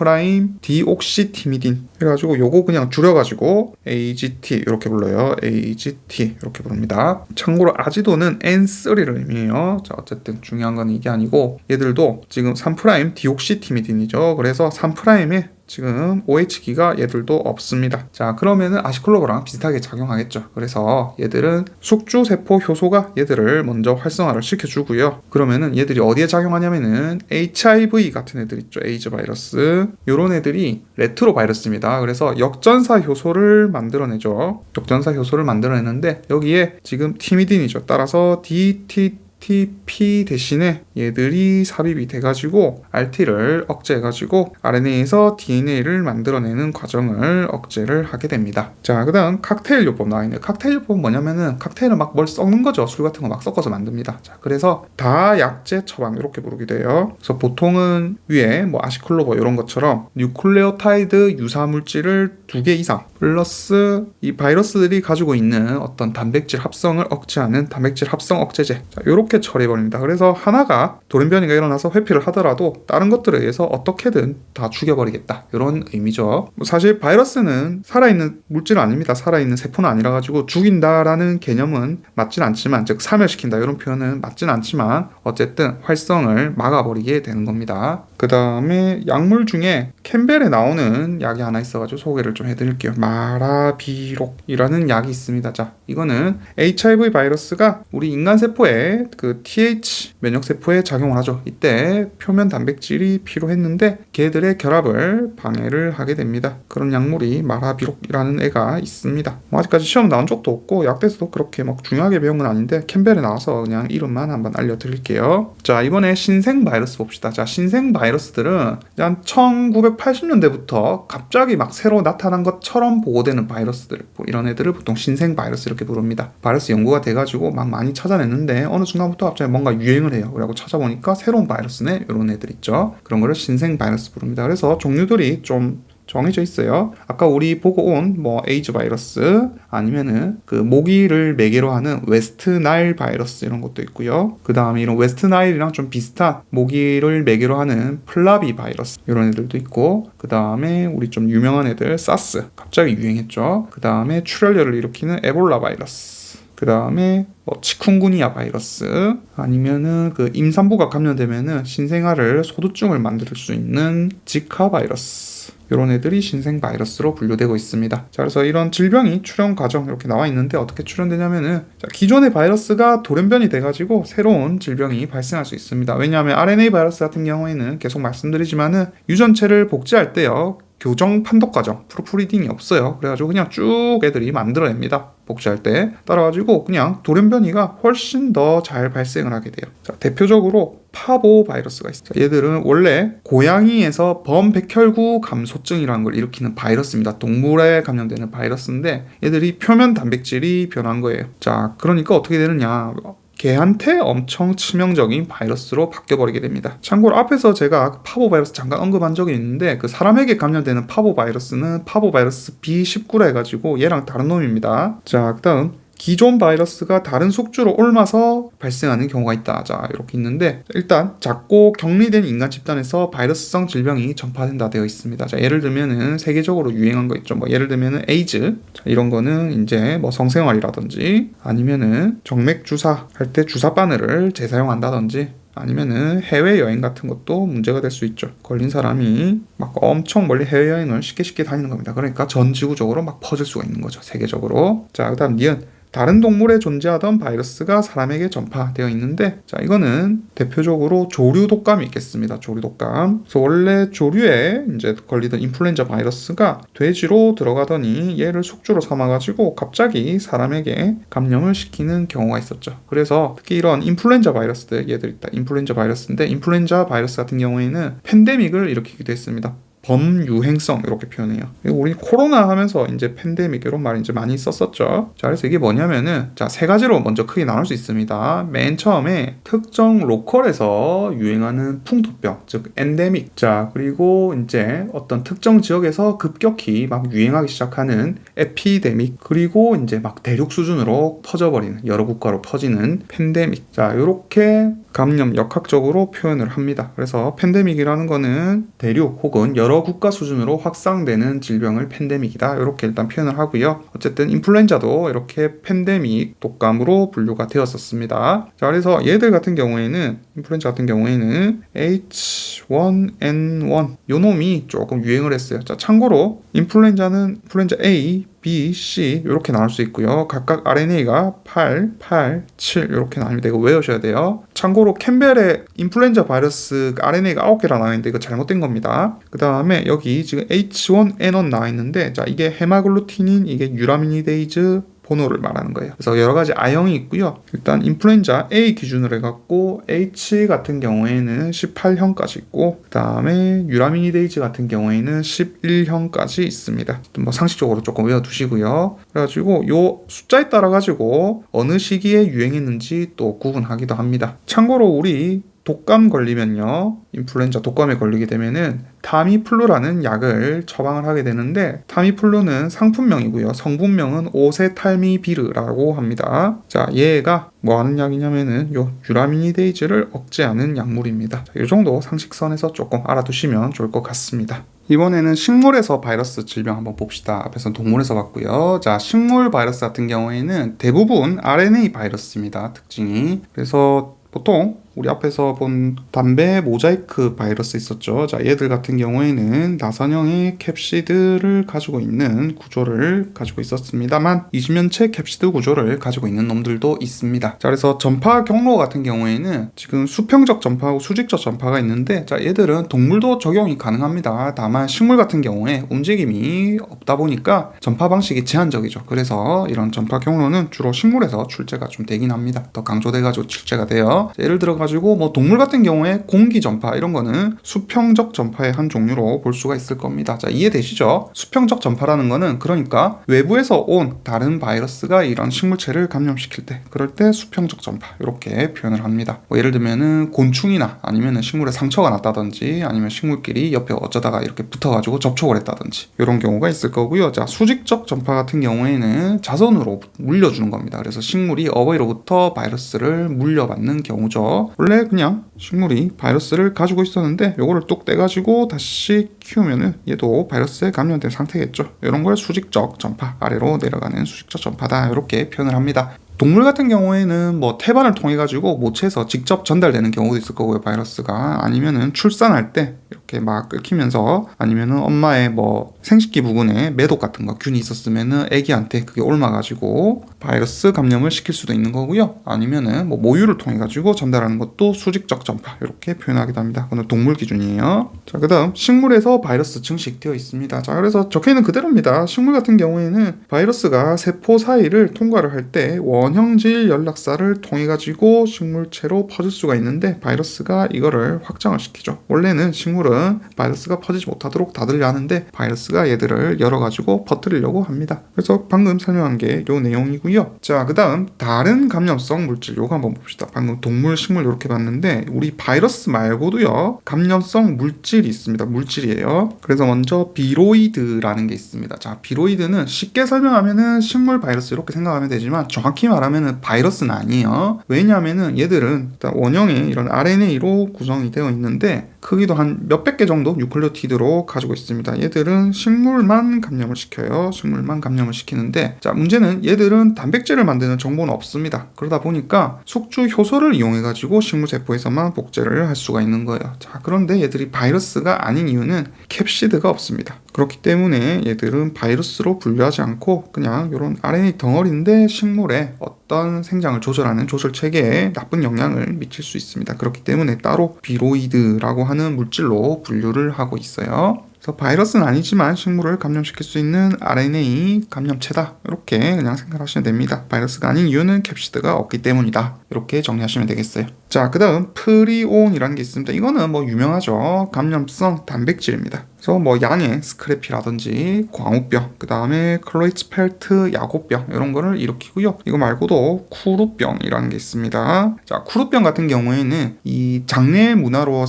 디옥시티미딘 해가지고 요거 그냥 줄여가지고 AGT 이렇게 불러요. AGT 이렇게 부릅니다. 참고로 아지도는 N3를 의미해요. 자, 어쨌든 중요한 건 이게 아니고 얘들도 지금 3' 디옥시티미딘이죠. 그래서 3'에 지금 OH기가 얘들도 없습니다. 자, 그러면은 아시클로버랑 비슷하게 작용하겠죠. 그래서 얘들은 숙주세포 효소가 얘들을 먼저 활성화를 시켜주고요. 그러면은 얘들이 어디에 작용하냐면은 HIV 같은 애들 있죠. 에이즈 바이러스. 요런 애들이 레트로 바이러스입니다. 그래서 역전사 효소를 만들어내죠. 역전사 효소를 만들어내는데 여기에 지금 티미딘이죠. 따라서 DTP 대신에 얘들이 삽입이 돼가지고 RT를 억제해가지고 RNA에서 DNA를 만들어내는 과정을 억제를 하게 됩니다. 자, 그 다음 칵테일 요법 나와있네요. 칵테일 요법은 뭐냐면은 칵테일은 막 뭘 섞는 거죠. 술 같은 거 막 섞어서 만듭니다. 자, 그래서 다약제 처방 이렇게 부르게 돼요. 그래서 보통은 위에 뭐 아시클로버 이런 것처럼 뉴클레오타이드 유사 물질을 2개 이상 플러스 이 바이러스들이 가지고 있는 어떤 단백질 합성을 억제하는 단백질 합성 억제제, 자, 이렇게 처리해버립니다. 그래서 하나가 돌연변이가 일어나서 회피를 하더라도 다른 것들에 의해서 어떻게든 다 죽여버리겠다, 이런 의미죠. 사실 바이러스는 살아있는 물질 아닙니다. 살아있는 세포는 아니라 가지고 죽인다라는 개념은 맞진 않지만, 즉 사멸시킨다 이런 표현은 맞진 않지만 어쨌든 활성을 막아버리게 되는 겁니다. 그 다음에 약물 중에 캠벨에 나오는 약이 하나 있어가지고 소개를 좀 해드릴게요. 마라비록이라는 약이 있습니다. 자, 이거는 HIV 바이러스가 우리 인간 세포에 그 TH 면역 세포에 작용을 하죠. 이때 표면 단백질이 필요했는데 걔들의 결합을 방해를 하게 됩니다. 그런 약물이 마라비록이라는 애가 있습니다. 아직까지 시험 나온 적도 없고 약대에서도 그렇게 막 중요하게 배운 건 아닌데 캠벨에 나와서 그냥 이름만 한번 알려드릴게요. 자, 이번에 신생 바이러스 봅시다. 자, 신생 바이러스들은 한 1980년대부터 갑자기 막 새로 나타난 것처럼 보고되는 바이러스들, 뭐 이런 애들을 보통 신생 바이러스 이렇게 부릅니다. 바이러스 연구가 돼가지고 막 많이 찾아냈는데 어느 순간부터 갑자기 뭔가 유행을 해요. 그리고 찾아보니까 새로운 바이러스네, 이런 애들 있죠. 그런 거를 신생 바이러스 부릅니다. 그래서 종류들이 좀 정해져 있어요. 아까 우리 보고 온 뭐 에이즈 바이러스, 아니면은 그 모기를 매개로 하는 웨스트 나일 바이러스 이런 것도 있고요. 그 다음에 이런 웨스트 나일이랑 좀 비슷한 모기를 매개로 하는 플라비 바이러스 이런 애들도 있고, 그 다음에 우리 좀 유명한 애들 사스 갑자기 유행했죠. 그 다음에 출혈열을 일으키는 에볼라 바이러스, 그 다음에 뭐 치쿤구니아 바이러스, 아니면은 그 임산부가 감염되면은 신생아를 소두증을 만들 수 있는 지카 바이러스, 이런 애들이 신생 바이러스로 분류되고 있습니다. 자, 그래서 이런 질병이 출현 과정 이렇게 나와 있는데 어떻게 출현되냐면은, 자, 기존의 바이러스가 돌연변이 돼가지고 새로운 질병이 발생할 수 있습니다. 왜냐하면 RNA 바이러스 같은 경우에는 계속 말씀드리지만은 유전체를 복제할 때요, 교정 판독 과정, 프루프리딩이 없어요. 그래가지고 그냥 쭉 애들이 만들어냅니다. 복제할 때. 따라가지고 그냥 돌연변이가 훨씬 더 잘 발생을 하게 돼요. 자, 대표적으로 파보 바이러스가 있어요. 얘들은 원래 고양이에서 범백혈구 감소증이라는 걸 일으키는 바이러스입니다. 동물에 감염되는 바이러스인데 얘들이 표면 단백질이 변한 거예요. 자, 그러니까 어떻게 되느냐, 개한테 엄청 치명적인 바이러스로 바뀌어버리게 됩니다. 참고로 앞에서 제가 파보 바이러스 잠깐 언급한 적이 있는데, 그 사람에게 감염되는 파보 바이러스는 파보 바이러스 B19라 해가지고 얘랑 다른 놈입니다. 자, 그 다음 기존 바이러스가 다른 숙주로 옮아서 발생하는 경우가 있다. 자, 이렇게 있는데, 일단 작고 격리된 인간 집단에서 바이러스성 질병이 전파된다 되어 있습니다. 자, 예를 들면은 세계적으로 유행한 거 있죠. 뭐 예를 들면은 에이즈, 자, 이런 거는 이제 뭐 성생활이라든지, 아니면은 정맥 주사 할 때 주사 바늘을 재사용한다든지, 아니면은 해외여행 같은 것도 문제가 될 수 있죠. 걸린 사람이 막 엄청 멀리 해외여행을 쉽게 다니는 겁니다. 그러니까 전 지구적으로 막 퍼질 수가 있는 거죠. 세계적으로. 자, 그 다음 니은, 다른 동물에 존재하던 바이러스가 사람에게 전파되어 있는데, 자, 이거는 대표적으로 조류 독감이 있겠습니다. 조류 독감. 그래서 원래 조류에 이제 걸리던 인플루엔자 바이러스가 돼지로 들어가더니 얘를 숙주로 삼아가지고 갑자기 사람에게 감염을 시키는 경우가 있었죠. 그래서 특히 이런 인플루엔자 바이러스들, 얘들 있다. 인플루엔자 바이러스인데, 인플루엔자 바이러스 같은 경우에는 팬데믹을 일으키기도 했습니다. 범유행성 이렇게 표현해요. 우리 코로나 하면서 이제 팬데믹 이런 말 이제 많이 썼었죠. 자, 그래서 이게 뭐냐면은 자, 세 가지로 먼저 크게 나눌 수 있습니다. 맨 처음에 특정 로컬에서 유행하는 풍토병, 즉 엔데믹. 자, 그리고 이제 어떤 특정 지역에서 급격히 막 유행하기 시작하는 에피데믹. 그리고 이제 막 대륙 수준으로 퍼져버리는, 여러 국가로 퍼지는 팬데믹. 자, 이렇게 감염 역학적으로 표현을 합니다. 그래서 팬데믹이라는 거는 대륙 혹은 여러 국가 수준으로 확산되는 질병을 팬데믹이다. 이렇게 일단 표현을 하고요. 어쨌든 인플루엔자도 이렇게 팬데믹 독감으로 분류가 되었었습니다. 자, 그래서 얘들 같은 경우에는 인플루엔자 같은 경우에는 H1N1 요 놈이 조금 유행을 했어요. 자, 참고로 인플루엔자는 인플루엔자 A, B, C 이렇게 나눌 수 있고요. 각각 RNA가 8, 8, 7 이렇게 나뉩니다. 이거 외우셔야 돼요. 참고로 캠벨의 인플루엔자 바이러스 RNA가 9개라 나와 있는데 이거 잘못된 겁니다. 그 다음에 여기 지금 H1N1 나와 있는데 자, 이게 헤마글루틴인, 이게 유라미니데이즈 번호를 말하는 거예요. 그래서 여러 가지 I형이 있고요. 일단 인플루엔자 A 기준으로 해갖고 H 같은 경우에는 18형까지 있고, 그 다음에 유라미니데이즈 같은 경우에는 11형까지 있습니다. 뭐 상식적으로 조금 외워두시고요. 그래가지고 요 숫자에 따라 가지고 어느 시기에 유행했는지 또 구분하기도 합니다. 참고로 우리 독감 걸리면요, 인플루엔자 독감에 걸리게 되면은 타미플루라는 약을 처방을 하게 되는데, 타미플루는 상품명이고요. 성분명은 오세탈미비르라고 합니다. 자, 얘가 뭐 하는 약이냐면은 요 유라미니데이즈를 억제하는 약물입니다. 이 정도 상식선에서 조금 알아두시면 좋을 것 같습니다. 이번에는 식물에서 바이러스 질병 한번 봅시다. 앞에서 동물에서 봤고요. 자, 식물 바이러스 같은 경우에는 대부분 RNA 바이러스입니다. 특징이. 그래서 보통 우리 앞에서 본 담배 모자이크 바이러스 있었죠. 자, 얘들 같은 경우에는 나선형의 캡시드를 가지고 있는 구조를 가지고 있었습니다만 20면체 캡시드 구조를 가지고 있는 놈들도 있습니다. 자, 그래서 전파 경로 같은 경우에는 지금 수평적 전파하고 수직적 전파가 있는데, 자, 얘들은 동물도 적용이 가능합니다. 다만 식물 같은 경우에 움직임이 없다 보니까 전파 방식이 제한적이죠. 그래서 이런 전파 경로는 주로 식물에서 출제가 좀 되긴 합니다. 더 강조돼가지고 출제가 돼요. 자, 예를 들어 가지고 뭐 동물 같은 경우에 공기 전파 이런 거는 수평적 전파의 한 종류로 볼 수가 있을 겁니다. 자, 이해되시죠? 수평적 전파라는 거는 그러니까 외부에서 온 다른 바이러스가 이런 식물체를 감염시킬 때, 그럴 때 수평적 전파 이렇게 표현을 합니다. 뭐 예를 들면은 곤충이나 아니면은 식물에 상처가 났다든지, 아니면 식물끼리 옆에 어쩌다가 이렇게 붙어가지고 접촉을 했다든지 이런 경우가 있을 거고요. 자, 수직적 전파 같은 경우에는 자선으로 물려주는 겁니다. 그래서 식물이 어버이로부터 바이러스를 물려받는 경우죠. 원래 그냥 식물이 바이러스를 가지고 있었는데 요거를 뚝 떼가지고 다시 키우면은 얘도 바이러스에 감염된 상태겠죠. 이런 걸 수직적 전파, 아래로 내려가는 수직적 전파다 이렇게 표현을 합니다. 동물 같은 경우에는 뭐 태반을 통해 가지고 모체에서 직접 전달되는 경우도 있을 거고요. 바이러스가 아니면은 출산할 때 이렇게 막 끓이면서, 아니면은 엄마의 뭐 생식기 부근에 매독 같은 거 균이 있었으면은 애기한테 그게 옮아가지고 바이러스 감염을 시킬 수도 있는 거고요. 아니면은 뭐 모유를 통해 가지고 전달하는 것도 수직적 전파 이렇게 표현하기도 합니다. 그건 동물 기준이에요. 자, 그다음 식물에서 바이러스 증식되어 있습니다. 자, 그래서 적혀있는 그대로입니다. 식물 같은 경우에는 바이러스가 세포 사이를 통과를 할 때 원형질 연락사를 통해 가지고 식물체로 퍼질 수가 있는데, 바이러스가 이거를 확장을 시키죠. 원래는 식물은 바이러스가 퍼지지 못하도록 닫으려 하는데 바이러스가 얘들을 열어가지고 퍼뜨리려고 합니다. 그래서 방금 설명한 게 요 내용이고요. 자, 그 다음 다른 감염성 물질 요거 한번 봅시다. 방금 동물, 식물 이렇게 봤는데 우리 바이러스 말고도요 감염성 물질이 있습니다. 물질이에요. 그래서 먼저 비로이드라는 게 있습니다. 자, 비로이드는 쉽게 설명하면은 식물 바이러스 이렇게 생각하면 되지만 정확히 말하면은 바이러스는 아니에요. 왜냐하면은 얘들은 일단 원형의 이런 RNA로 구성이 되어 있는데 크기도 한 몇백 개 정도 뉴클레오티드로 가지고 있습니다. 얘들은 식물만 감염을 시켜요. 식물만 감염을 시키는데, 자, 문제는 얘들은 단백질을 만드는 정보는 없습니다. 그러다 보니까 숙주 효소를 이용해 가지고 식물 세포에서만 복제를 할 수가 있는 거예요. 자, 그런데 얘들이 바이러스가 아닌 이유는 캡시드가 없습니다. 그렇기 때문에 얘들은 바이러스로 분류하지 않고 그냥 이런 RNA 덩어리인데 식물에 어떤 생장을 조절하는 조절 체계에 나쁜 영향을 미칠 수 있습니다. 그렇기 때문에 따로 비로이드라고 하는 물질로 분류를 하고 있어요. 그래서 바이러스는 아니지만 식물을 감염시킬 수 있는 RNA 감염체다. 이렇게 그냥 생각하시면 됩니다. 바이러스가 아닌 이유는 캡시드가 없기 때문이다. 이렇게 정리하시면 되겠어요. 자, 그 다음 프리온이라는 게 있습니다. 이거는 뭐 유명하죠. 감염성 단백질입니다. 그래서 뭐 양의 스크래피라든지 광우병, 그 다음에 클로이츠펠트 야고병 이런 거를 일으키고요. 이거 말고도 쿠루병이라는 게 있습니다. 자, 쿠루병 같은 경우에는 이 장내 문화로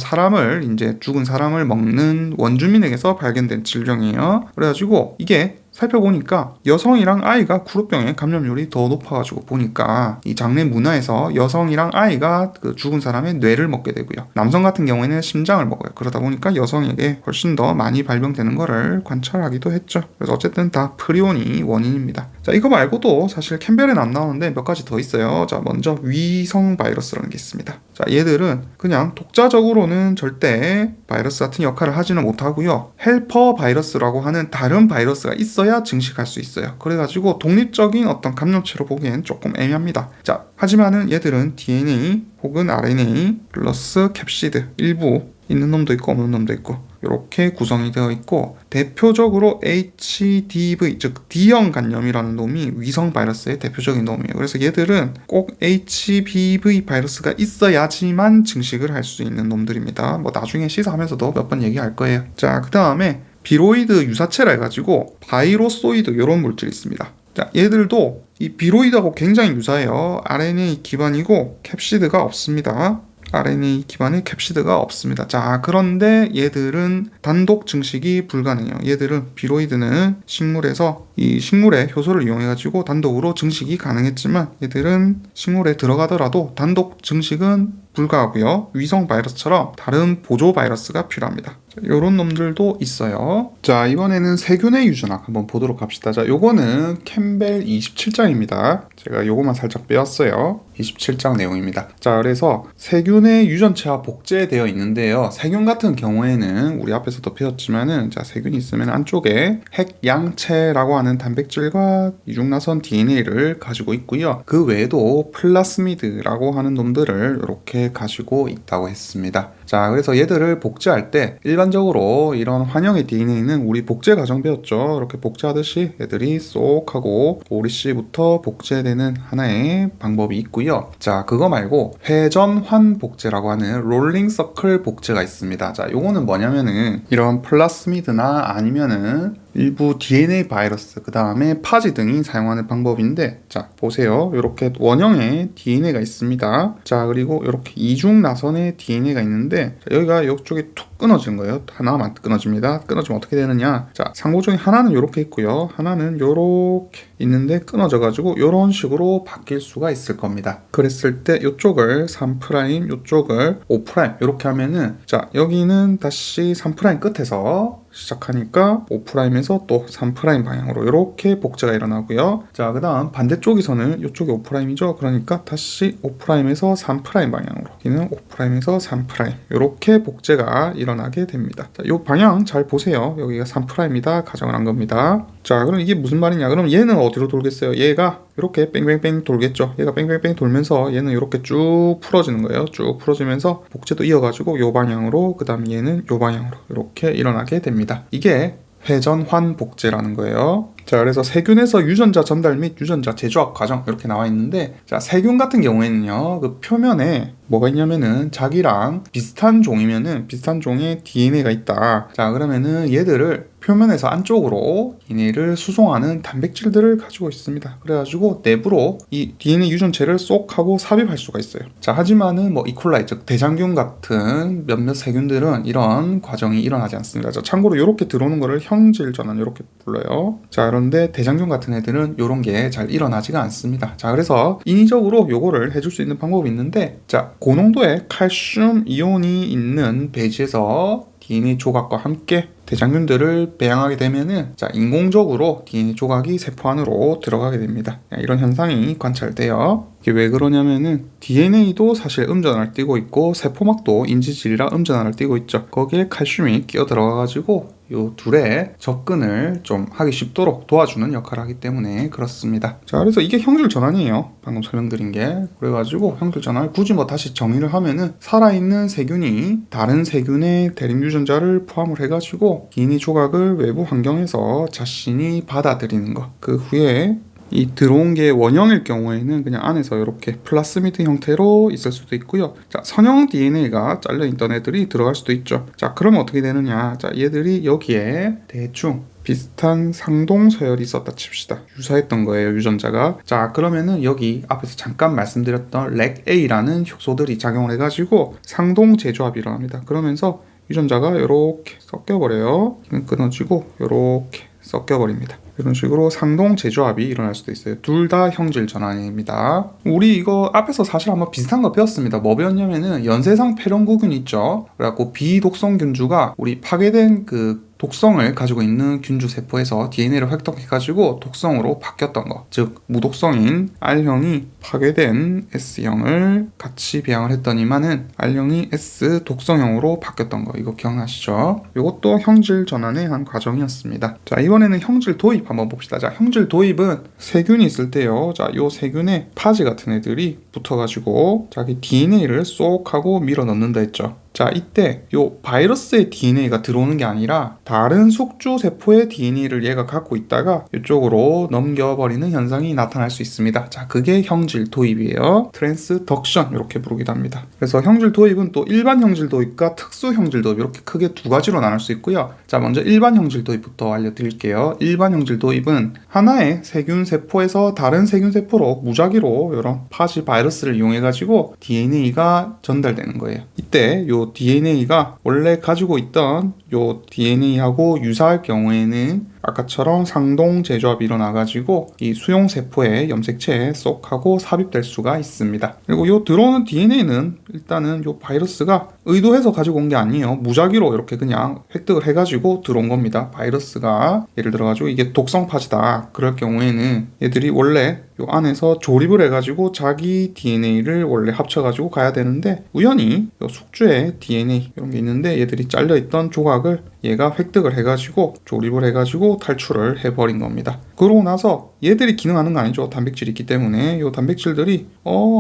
이제 죽은 사람을 먹는 원주민에게서 발견된 질병이에요. 그래가지고 이게 살펴보니까 여성이랑 아이가 쿠루병의 감염률이 더 높아가지고 보니까 이 장내 문화에서 여성이랑 아이가 그 죽은 사람의 뇌를 먹게 되고요. 남성 같은 경우에는 심장을 먹어요. 그러다 보니까 여성에게 훨씬 더 많이 발병되는 거를 관찰하기도 했죠. 그래서 어쨌든 다 프리온이 원인입니다. 자, 이거 말고도 사실 캠벨은 안 나오는데 몇 가지 더 있어요. 자, 먼저 위성 바이러스라는 게 있습니다. 자, 얘들은 그냥 독자적으로는 절대 바이러스 같은 역할을 하지는 못하고요. 헬퍼 바이러스라고 하는 다른 바이러스가 있어야 증식할 수 있어요. 그래가지고 독립적인 어떤 감염체로 보기엔 조금 애매합니다. 자, 하지만은 얘들은 DNA 혹은 RNA 플러스 캡시드 일부 있는 놈도 있고 없는 놈도 있고 이렇게 구성이 되어 있고, 대표적으로 HDV 즉 D형 간염이라는 놈이 위성 바이러스의 대표적인 놈이에요. 그래서 얘들은 꼭 HBV 바이러스가 있어야지만 증식을 할 수 있는 놈들입니다. 뭐 나중에 시사하면서도 몇 번 얘기할 거예요. 자, 그 다음에 비로이드 유사체라 해가지고 바이로소이드 이런 물질이 있습니다. 자, 얘들도 이 비로이드하고 굉장히 유사해요. RNA 기반이고 캡시드가 없습니다. RNA 기반의 캡시드가 없습니다. 자, 그런데 얘들은 단독 증식이 불가능해요. 얘들은 비로이드는 식물에서 이 식물의 효소를 이용해가지고 단독으로 증식이 가능했지만 얘들은 식물에 들어가더라도 단독 증식은 불가하고요. 위성 바이러스처럼 다른 보조 바이러스가 필요합니다. 이런 놈들도 있어요. 자, 이번에는 세균의 유전학 한번 보도록 합시다. 자, 요거는 캠벨 27장입니다. 제가 요거만 살짝 빼왔어요. 27장 내용입니다. 자, 그래서 세균의 유전체와 복제되어 있는데요. 세균 같은 경우에는 우리 앞에서도 배웠지만은, 자, 세균이 있으면 안쪽에 핵양체라고 하는 단백질과 이중나선 DNA를 가지고 있고요. 그 외에도 플라스미드라고 하는 놈들을 이렇게 가지고 있다고 했습니다. 자, 그래서 얘들을 복제할 때 일반적으로 이런 환영의 DNA는 우리 복제 과정 배웠죠. 이렇게 복제하듯이 애들이 쏙 하고 오리씨부터 복제되는 하나의 방법이 있고요. 자, 그거 말고 회전환 복제라고 하는 롤링 서클 복제가 있습니다. 자, 요거는 뭐냐면은 이런 플라스미드나 아니면은 일부 DNA 바이러스, 그 다음에 파지 등이 사용하는 방법인데, 자, 보세요. 이렇게 원형의 DNA가 있습니다. 자, 그리고 이렇게 이중 나선의 DNA가 있는데, 자, 여기가 이쪽에 툭 끊어지는 거예요. 하나만 끊어집니다. 끊어지면 어떻게 되느냐? 자, 상부 중에 하나는 이렇게 있고요. 하나는 이렇게 있는데 끊어져가지고 이런 식으로 바뀔 수가 있을 겁니다. 그랬을 때 이쪽을 3', 이쪽을 5' 이렇게 하면은, 자, 여기는 다시 3' 끝에서 시작하니까 5'에서 또 3' 방향으로 이렇게 복제가 일어나고요. 자, 그 다음 반대쪽에서는 이쪽이 5'이죠. 그러니까 다시 5'에서 3' 방향으로, 여기는 5'에서 3' 이렇게 복제가 일어나게 됩니다. 자, 이 방향 잘 보세요. 여기가 3'입니다. 가정을 한 겁니다. 자, 그럼 이게 무슨 말이냐? 그럼 얘는 어디로 돌겠어요? 얘가 이렇게 뺑뺑뺑 돌겠죠. 얘가 뺑뺑뺑 돌면서 얘는 이렇게 쭉 풀어지는 거예요. 쭉 풀어지면서 복제도 이어가지고 요 방향으로, 그 다음 얘는 요 방향으로 이렇게 일어나게 됩니다. 이게 회전환 복제라는 거예요. 자, 그래서 세균에서 유전자 전달 및 유전자 재조합 과정 이렇게 나와 있는데, 자, 세균 같은 경우에는요, 그 표면에 뭐가 있냐면은 자기랑 비슷한 종이면은 비슷한 종의 DNA가 있다. 자, 그러면은 얘들을 표면에서 안쪽으로 DNA를 수송하는 단백질들을 가지고 있습니다. 그래가지고 내부로 이 DNA 유전체를 쏙 하고 삽입할 수가 있어요. 자, 하지만은 뭐 이콜라이 즉 대장균 같은 몇몇 세균들은 이런 과정이 일어나지 않습니다. 자, 참고로 이렇게 들어오는 거를 형질 전환 이렇게 불러요. 자, 그런데 대장균 같은 애들은 이런 게 잘 일어나지가 않습니다. 자, 그래서 인위적으로 요거를 해줄 수 있는 방법이 있는데, 자, 고농도의 칼슘 이온이 있는 배지에서 DNA 조각과 함께 대장균들을 배양하게 되면은, 자, 인공적으로 DNA 조각이 세포 안으로 들어가게 됩니다. 이런 현상이 관찰돼요. 이게 왜 그러냐면은 DNA도 사실 음전환을 띠고 있고 세포막도 인지질이라 음전환을 띠고 있죠. 거기에 칼슘이 끼어 들어가가지고 요 둘의 접근을 좀 하기 쉽도록 도와주는 역할을 하기 때문에 그렇습니다. 자, 그래서 이게 형질 전환이에요. 방금 설명드린 게. 그래가지고 형질 전환을 굳이 뭐 다시 정의를 하면은 살아있는 세균이 다른 세균의 대립 유전자를 포함을 해가지고 DNA 조각을 외부 환경에서 자신이 받아들이는 것. 그 후에 이 들어온 게 원형일 경우에는 그냥 안에서 이렇게 플라스미드 형태로 있을 수도 있고요. 자, 선형 DNA가 잘려있던 애들이 들어갈 수도 있죠. 자, 그러면 어떻게 되느냐. 자, 얘들이 여기에 대충 비슷한 상동 서열이 있었다 칩시다. 유사했던 거예요, 유전자가. 자, 그러면은 여기 앞에서 잠깐 말씀드렸던 렉A라는 효소들이 작용을 해가지고 상동 재조합이 일어납니다. 그러면서 유전자가 이렇게 섞여버려요. 끊어지고 이렇게 섞여버립니다. 이런 식으로 상동 재조합이 일어날 수도 있어요. 둘 다 형질 전환입니다. 우리 이거 앞에서 사실 한번 비슷한 거 배웠습니다. 뭐 배웠냐면은 연쇄상 폐렴구균 있죠. 그래갖고 비독성 균주가 우리 파괴된 그 독성을 가지고 있는 균주 세포에서 DNA를 획득해가지고 독성으로 바뀌었던 거. 즉 무독성인 R형이 파괴된 S형을 같이 배양을 했더니만은 R형이 S 독성형으로 바뀌었던 거. 이거 기억나시죠? 이것도 형질 전환의 한 과정이었습니다. 자, 이번에는 형질 도입 한번 봅시다. 자, 형질 도입은 세균이 있을 때요. 자, 요 세균에 파지 같은 애들이 붙어가지고 자기 DNA를 쏙 하고 밀어 넣는다 했죠. 자, 이때 요 바이러스의 DNA가 들어오는 게 아니라 다른 숙주 세포의 DNA를 얘가 갖고 있다가 이쪽으로 넘겨버리는 현상이 나타날 수 있습니다. 자, 그게 형질 도입이에요. 트랜스덕션 이렇게 부르기도 합니다. 그래서 형질 도입은 또 일반 형질 도입과 특수 형질 도입 이렇게 크게 두 가지로 나눌 수 있고요. 자, 먼저 일반 형질 도입부터 알려드릴게요. 일반 형질 도입은 하나의 세균 세포에서 다른 세균 세포로 무작위로 이런 파지 바이러스를 이용해가지고 DNA가 전달되는 거예요. 이때 요 DNA가 원래 가지고 있던 요 DNA하고 유사할 경우에는 아까처럼 상동 재조합이 일어나가지고 이 수용 세포의 염색체에 쏙 하고 삽입될 수가 있습니다. 그리고 요 들어오는 DNA는 일단은 요 바이러스가 의도해서 가지고 온 게 아니에요. 무작위로 이렇게 그냥 획득을 해가지고 들어온 겁니다. 바이러스가 예를 들어가지고 이게 독성 파지다. 그럴 경우에는 얘들이 원래 요 안에서 조립을 해가지고 자기 DNA를 원래 합쳐가지고 가야 되는데 우연히 요 숙주의 DNA 이런 게 있는데 얘들이 잘려있던 조각을 얘가 획득을 해가지고 조립을 해가지고 탈출을 해버린 겁니다. 그러고 나서 얘들이 기능하는 거 아니죠. 단백질이 있기 때문에 요 단백질들이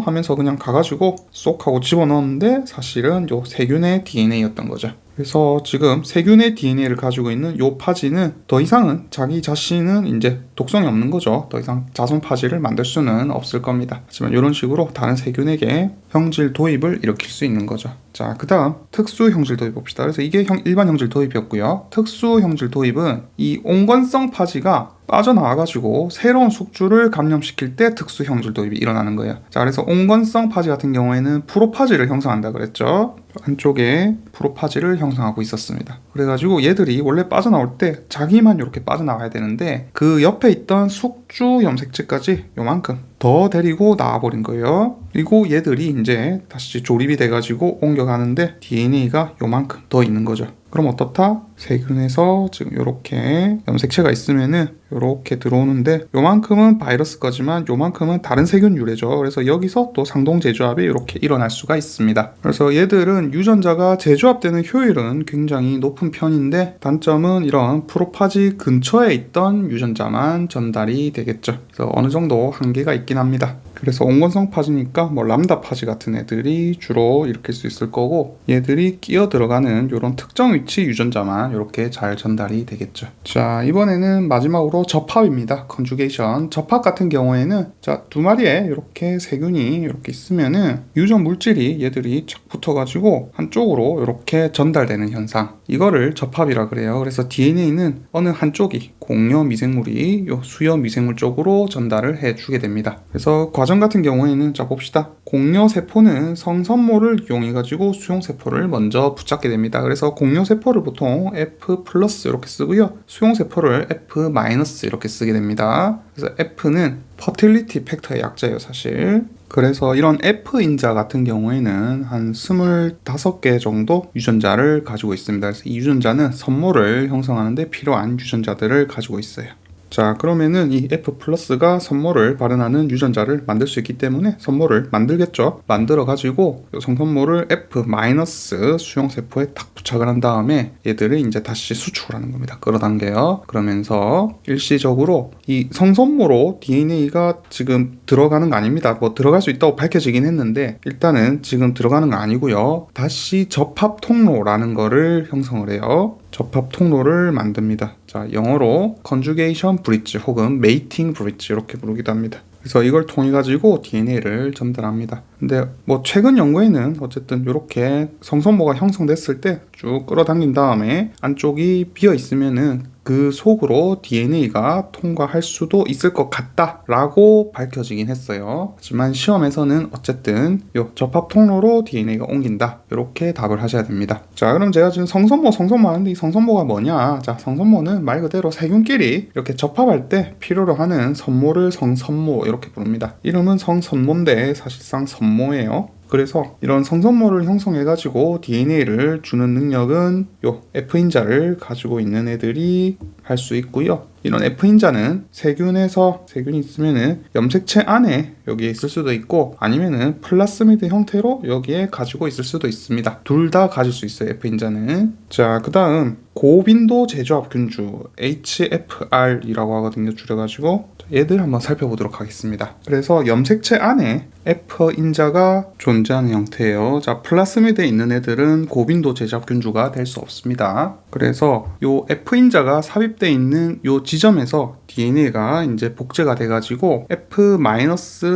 하면서 그냥 가가지고 쏙 하고 집어넣었는데 사실은 요 세균의 DNA였던 거죠. 그래서 지금 세균의 DNA를 가지고 있는 요 파지는 더 이상은 자기 자신은 이제 독성이 없는 거죠. 더 이상 자손 파지를 만들 수는 없을 겁니다. 하지만 이런 식으로 다른 세균에게 형질 도입을 일으킬 수 있는 거죠. 자, 그 다음 특수 형질 도입 봅시다. 그래서 이게 일반 형질 도입이었고요. 특수 형질 도입은 이 온건성 파지가 빠져나와가지고 새로운 숙주를 감염시킬 때 특수 형질 도입이 일어나는 거예요. 자, 그래서 온건성 파지 같은 경우에는 프로파지를 형성한다 그랬죠. 한쪽에 프로파지를 형성하고 있었습니다. 그래가지고 얘들이 원래 빠져나올 때 자기만 이렇게 빠져나와야 되는데 그 옆에 있던 숙주 염색체까지 요만큼 더 데리고 나와버린 거예요. 그리고 얘들이 이제 다시 조립이 돼가지고 옮겨가는데 DNA가 요만큼 더 있는 거죠. 그럼 어떻다? 세균에서 지금 요렇게 염색체가 있으면은 요렇게 들어오는데 요만큼은 바이러스 거지만 요만큼은 다른 세균 유래죠. 그래서 여기서 또 상동 재조합이 이렇게 일어날 수가 있습니다. 그래서 얘들은 유전자가 재조합되는 효율은 굉장히 높은 편인데 단점은 이런 프로파지 근처에 있던 유전자만 전달이 되겠죠. 그래서 어느 정도 한계가 있긴 합니다. 그래서 온건성 파지니까 뭐 람다 파지 같은 애들이 주로 일으킬 수 있을 거고 얘들이 끼어 들어가는 이런 특정 위치 유전자만 이렇게 잘 전달이 되겠죠. 자, 이번에는 마지막으로 접합입니다. 컨주게이션. 접합 같은 경우에는 자, 두 마리에 이렇게 세균이 이렇게 있으면은 유전 물질이 얘들이 착 붙어가지고 한쪽으로 이렇게 전달되는 현상. 이거를 접합이라 그래요. 그래서 DNA는 어느 한쪽이 공여 미생물이 요 수여 미생물 쪽으로 전달을 해주게 됩니다. 그래서 과정 같은 경우에는 자 봅시다. 공여 세포는 성선모를 이용해 가지고 수용 세포를 먼저 붙잡게 됩니다. 그래서 공여 세포를 보통 F+ 이렇게 쓰고요. 수용 세포를 F- 이렇게 쓰게 됩니다. 그래서 F는 퍼틸리티 팩터의 약자예요, 사실. 그래서 이런 F인자 같은 경우에는 한 25개 정도 유전자를 가지고 있습니다. 그래서 이 유전자는 선모를 형성하는 데 필요한 유전자들을 가지고 있어요. 자, 그러면은 이 F+가 선모를 발현하는 유전자를 만들 수 있기 때문에 선모를 만들겠죠. 만들어 가지고 성선모를 F- 수용세포에 탁 부착을 한 다음에 얘들을 이제 다시 수축을 하는 겁니다. 끌어당겨요. 그러면서 일시적으로 이 성선모로 DNA가 지금 들어가는 거 아닙니다. 뭐 들어갈 수 있다고 밝혀지긴 했는데 일단은 지금 들어가는 거 아니고요. 다시 접합 통로라는 거를 형성을 해요. 접합 통로를 만듭니다. 자, 영어로 conjugation bridge 혹은 mating bridge 이렇게 부르기도 합니다. 그래서 이걸 통해 가지고 DNA를 전달합니다. 근데 뭐 최근 연구에는 어쨌든 이렇게 성선모가 형성됐을 때 쭉 끌어당긴 다음에 안쪽이 비어 있으면은 그 속으로 DNA가 통과할 수도 있을 것 같다라고 밝혀지긴 했어요. 하지만 시험에서는 어쨌든 요 접합 통로로 DNA가 옮긴다 이렇게 답을 하셔야 됩니다. 자, 그럼 제가 지금 성선모 하는데 이 성선모가 뭐냐? 자, 성선모는 말 그대로 세균끼리 이렇게 접합할 때 필요로 하는 선모를 성선모 이렇게 부릅니다. 이름은 성선모인데 사실상 선모예요. 그래서 이런 성선모를 형성해가지고 DNA를 주는 능력은 요 F인자를 가지고 있는 애들이 할 수 있고요. 이런 F인자는 세균이 있으면은 염색체 안에 여기에 있을 수도 있고 아니면은 플라스미드 형태로 여기에 가지고 있을 수도 있습니다. 둘 다 가질 수 있어요, F인자는. 자, 그 다음 고빈도 재조합 균주 HFR이라고 하거든요, 줄여가지고. 얘들 한번 살펴보도록 하겠습니다. 그래서 염색체 안에 F인자가 존재하는 형태예요. 자, 플라스미드에 있는 애들은 고빈도 재조합균주가 될 수 없습니다. 그래서 요 F인자가 삽입되어 있는 요 지점에서 DNA가 이제 복제가 돼가지고 F-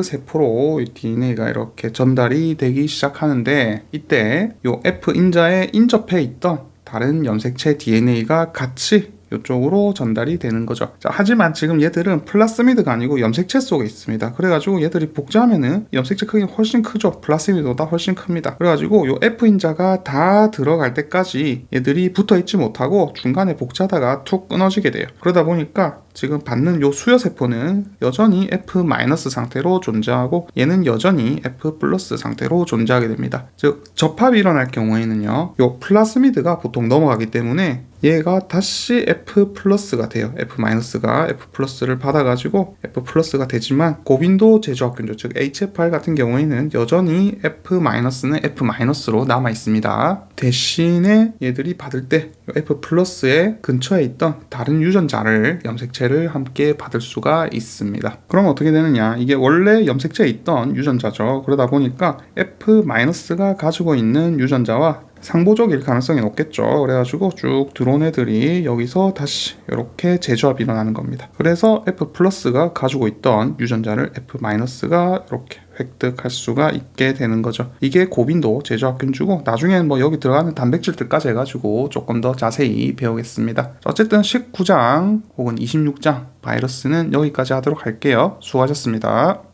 세포로 DNA가 이렇게 전달이 되기 시작하는데 이때 요 F인자에 인접해 있던 다른 염색체 DNA가 같이 이쪽으로 전달이 되는 거죠. 자, 하지만 지금 얘들은 플라스미드가 아니고 염색체 속에 있습니다. 그래가지고 얘들이 복제하면은 염색체 크기가 훨씬 크죠. 플라스미드보다 훨씬 큽니다. 그래가지고 요 F인자가 다 들어갈 때까지 얘들이 붙어 있지 못하고 중간에 복제하다가 툭 끊어지게 돼요. 그러다 보니까 지금 받는 요 수요세포는 여전히 F- 상태로 존재하고 얘는 여전히 F+ 상태로 존재하게 됩니다. 즉 접합이 일어날 경우에는요, 요 플라스미드가 보통 넘어가기 때문에 얘가 다시 F+가 돼요. F-가 F+를 받아가지고 F+가 되지만 고빈도 재조합균주 즉 HFR 같은 경우에는 여전히 F-는 F-로 남아 있습니다. 대신에 얘들이 받을 때 F+의 근처에 있던 다른 유전자를 염색체를 함께 받을 수가 있습니다. 그럼 어떻게 되느냐? 이게 원래 염색체에 있던 유전자죠. 그러다 보니까 F-가 가지고 있는 유전자와 상보적일 가능성이 높겠죠. 그래가지고 쭉 들어온 애들이 여기서 다시 이렇게 재조합이 일어나는 겁니다. 그래서 F+가 가지고 있던 유전자를 F-가 이렇게 획득할 수가 있게 되는 거죠. 이게 고빈도 재조합균주고 나중에는 뭐 여기 들어가는 단백질들까지 해가지고 조금 더 자세히 배우겠습니다. 어쨌든 19장 혹은 26장 바이러스는 여기까지 하도록 할게요. 수고하셨습니다.